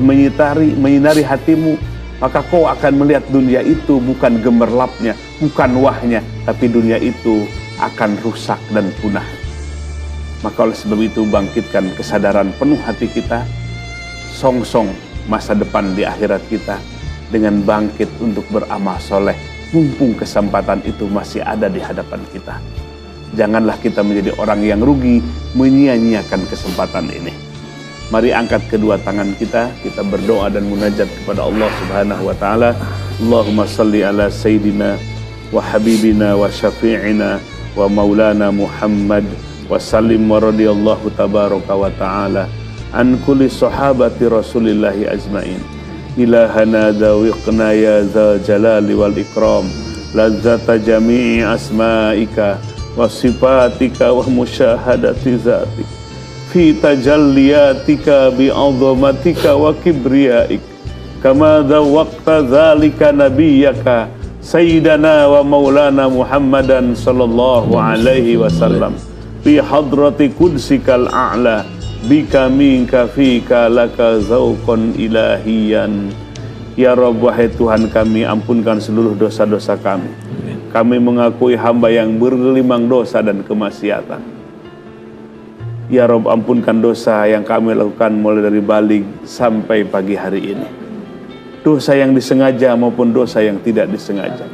menyinari hatimu, maka kau akan melihat dunia itu bukan gemerlapnya, bukan wahnya, tapi dunia itu akan rusak dan punah. Maka oleh sebab itu bangkitkan kesadaran penuh hati kita, songsong masa depan di akhirat kita dengan bangkit untuk beramal soleh, mumpung kesempatan itu masih ada di hadapan kita. Janganlah kita menjadi orang yang rugi menyia-nyiakan kesempatan ini. Mari angkat kedua tangan kita berdoa dan munajat kepada Allah Subhanahu wa taala. Allahumma salli ala sayyidina wa habibina wa syafi'ina wa maulana Muhammad wa sallim wa radiyallahu tabaraka wa ta'ala an kulli sahabati Rasulillahi ajmain. Ilahana dawiqna ya dzal jalali wal ikram, ladzata jami'i asma'ika wa sifatika wa musyahadati zatik fi tajalliyatika bi 'azamatika wa kibriyaik kama dawaqta dzalika nabiyyaka sayyidana wa maulana Muhammadan sallallahu alaihi wasallam fi hadrati qudsikal a'la bika minka fika laka zauqan ilahiyan. Ya Rabb, wahai Tuhan kami, ampunkan seluruh dosa-dosa kami. Kami mengakui hamba yang bergelimang dosa dan kemaksiatan. Ya Rabb, ampunkan dosa yang kami lakukan mulai dari balik sampai pagi hari ini. Dosa yang disengaja maupun dosa yang tidak disengaja.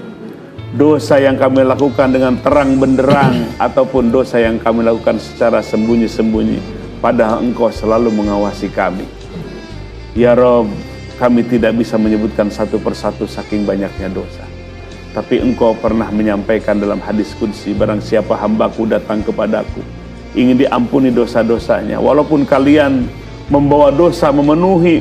Dosa yang kami lakukan dengan terang benderang ataupun dosa yang kami lakukan secara sembunyi-sembunyi, padahal Engkau selalu mengawasi kami. Ya Rabb, kami tidak bisa menyebutkan satu persatu saking banyaknya dosa. Tapi Engkau pernah menyampaikan dalam hadis qudsi, barang siapa hambaku datang kepadaku ingin diampuni dosa-dosanya. Walaupun kalian membawa dosa memenuhi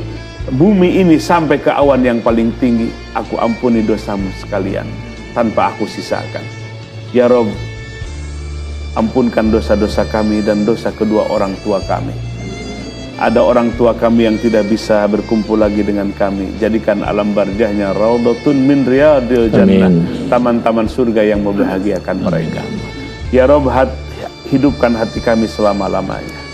bumi ini sampai ke awan yang paling tinggi, aku ampuni dosamu sekalian tanpa aku sisakan. Ya Rob, ampunkan dosa-dosa kami dan dosa kedua orang tua kami. Ada orang tua kami yang tidak bisa berkumpul lagi dengan kami. Jadikan alam barjahnya raudhatun min riyadil jannah, taman-taman surga yang membahagiakan mereka. Ya Rob, hidupkan hati kami selama-lamanya.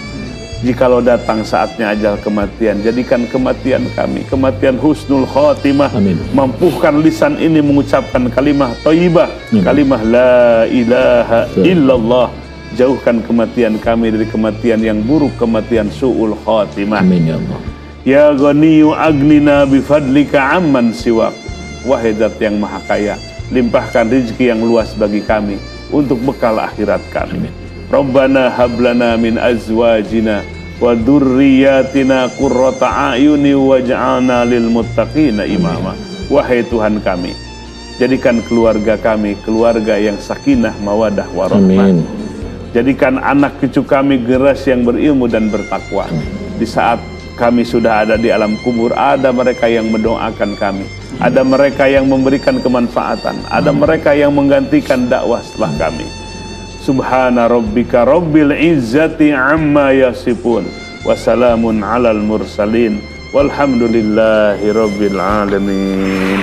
Jikalau datang saatnya ajal kematian, jadikan kematian kami kematian husnul khotimah. Mampuhkan lisan ini mengucapkan kalimah thayyibah, kalimah la ilaha illallah. Jauhkan kematian kami dari kematian yang buruk, kematian su'ul khotimah. Amin ya Allah. Ya Ghaniyu agnina bifadlika amman siwak. Wahai Zat yang maha kaya, limpahkan rezeki yang luas bagi kami untuk bekal akhirat kami. Amin. Rabbana hablana min azwajina wa dzurriyyatina qurrata a'yuni waj'alna lil muttaqina imama. Wahai Tuhan kami, jadikan keluarga kami keluarga yang sakinah mawadah warahmah. Jadikan anak cucu kami generasi yang berilmu dan bertakwa. Di saat kami sudah ada di alam kubur, ada mereka yang mendoakan kami, ada mereka yang memberikan kemanfaatan, ada mereka yang menggantikan dakwah setelah kami. Subhana rabbika rabbil izzati amma yasifun, wassalamun alal mursalin, walhamdulillahi rabbil alamin.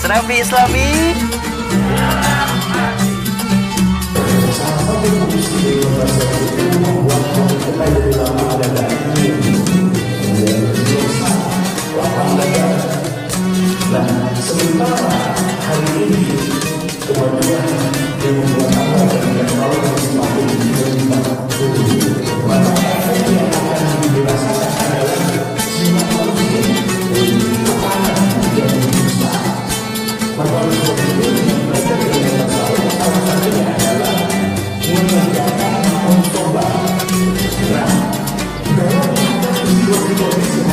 Serambi Islami. Nah, sementara hari ini kemajuan yang membuat Allah dan Allah semakin berlimpah maka efek yang akan dirasakan adalah semakin tekanan yang besar. Maka untuk itu mereka dengan masalah salah satunya adalah mengerjakan mencoba. Nah, dalam situasi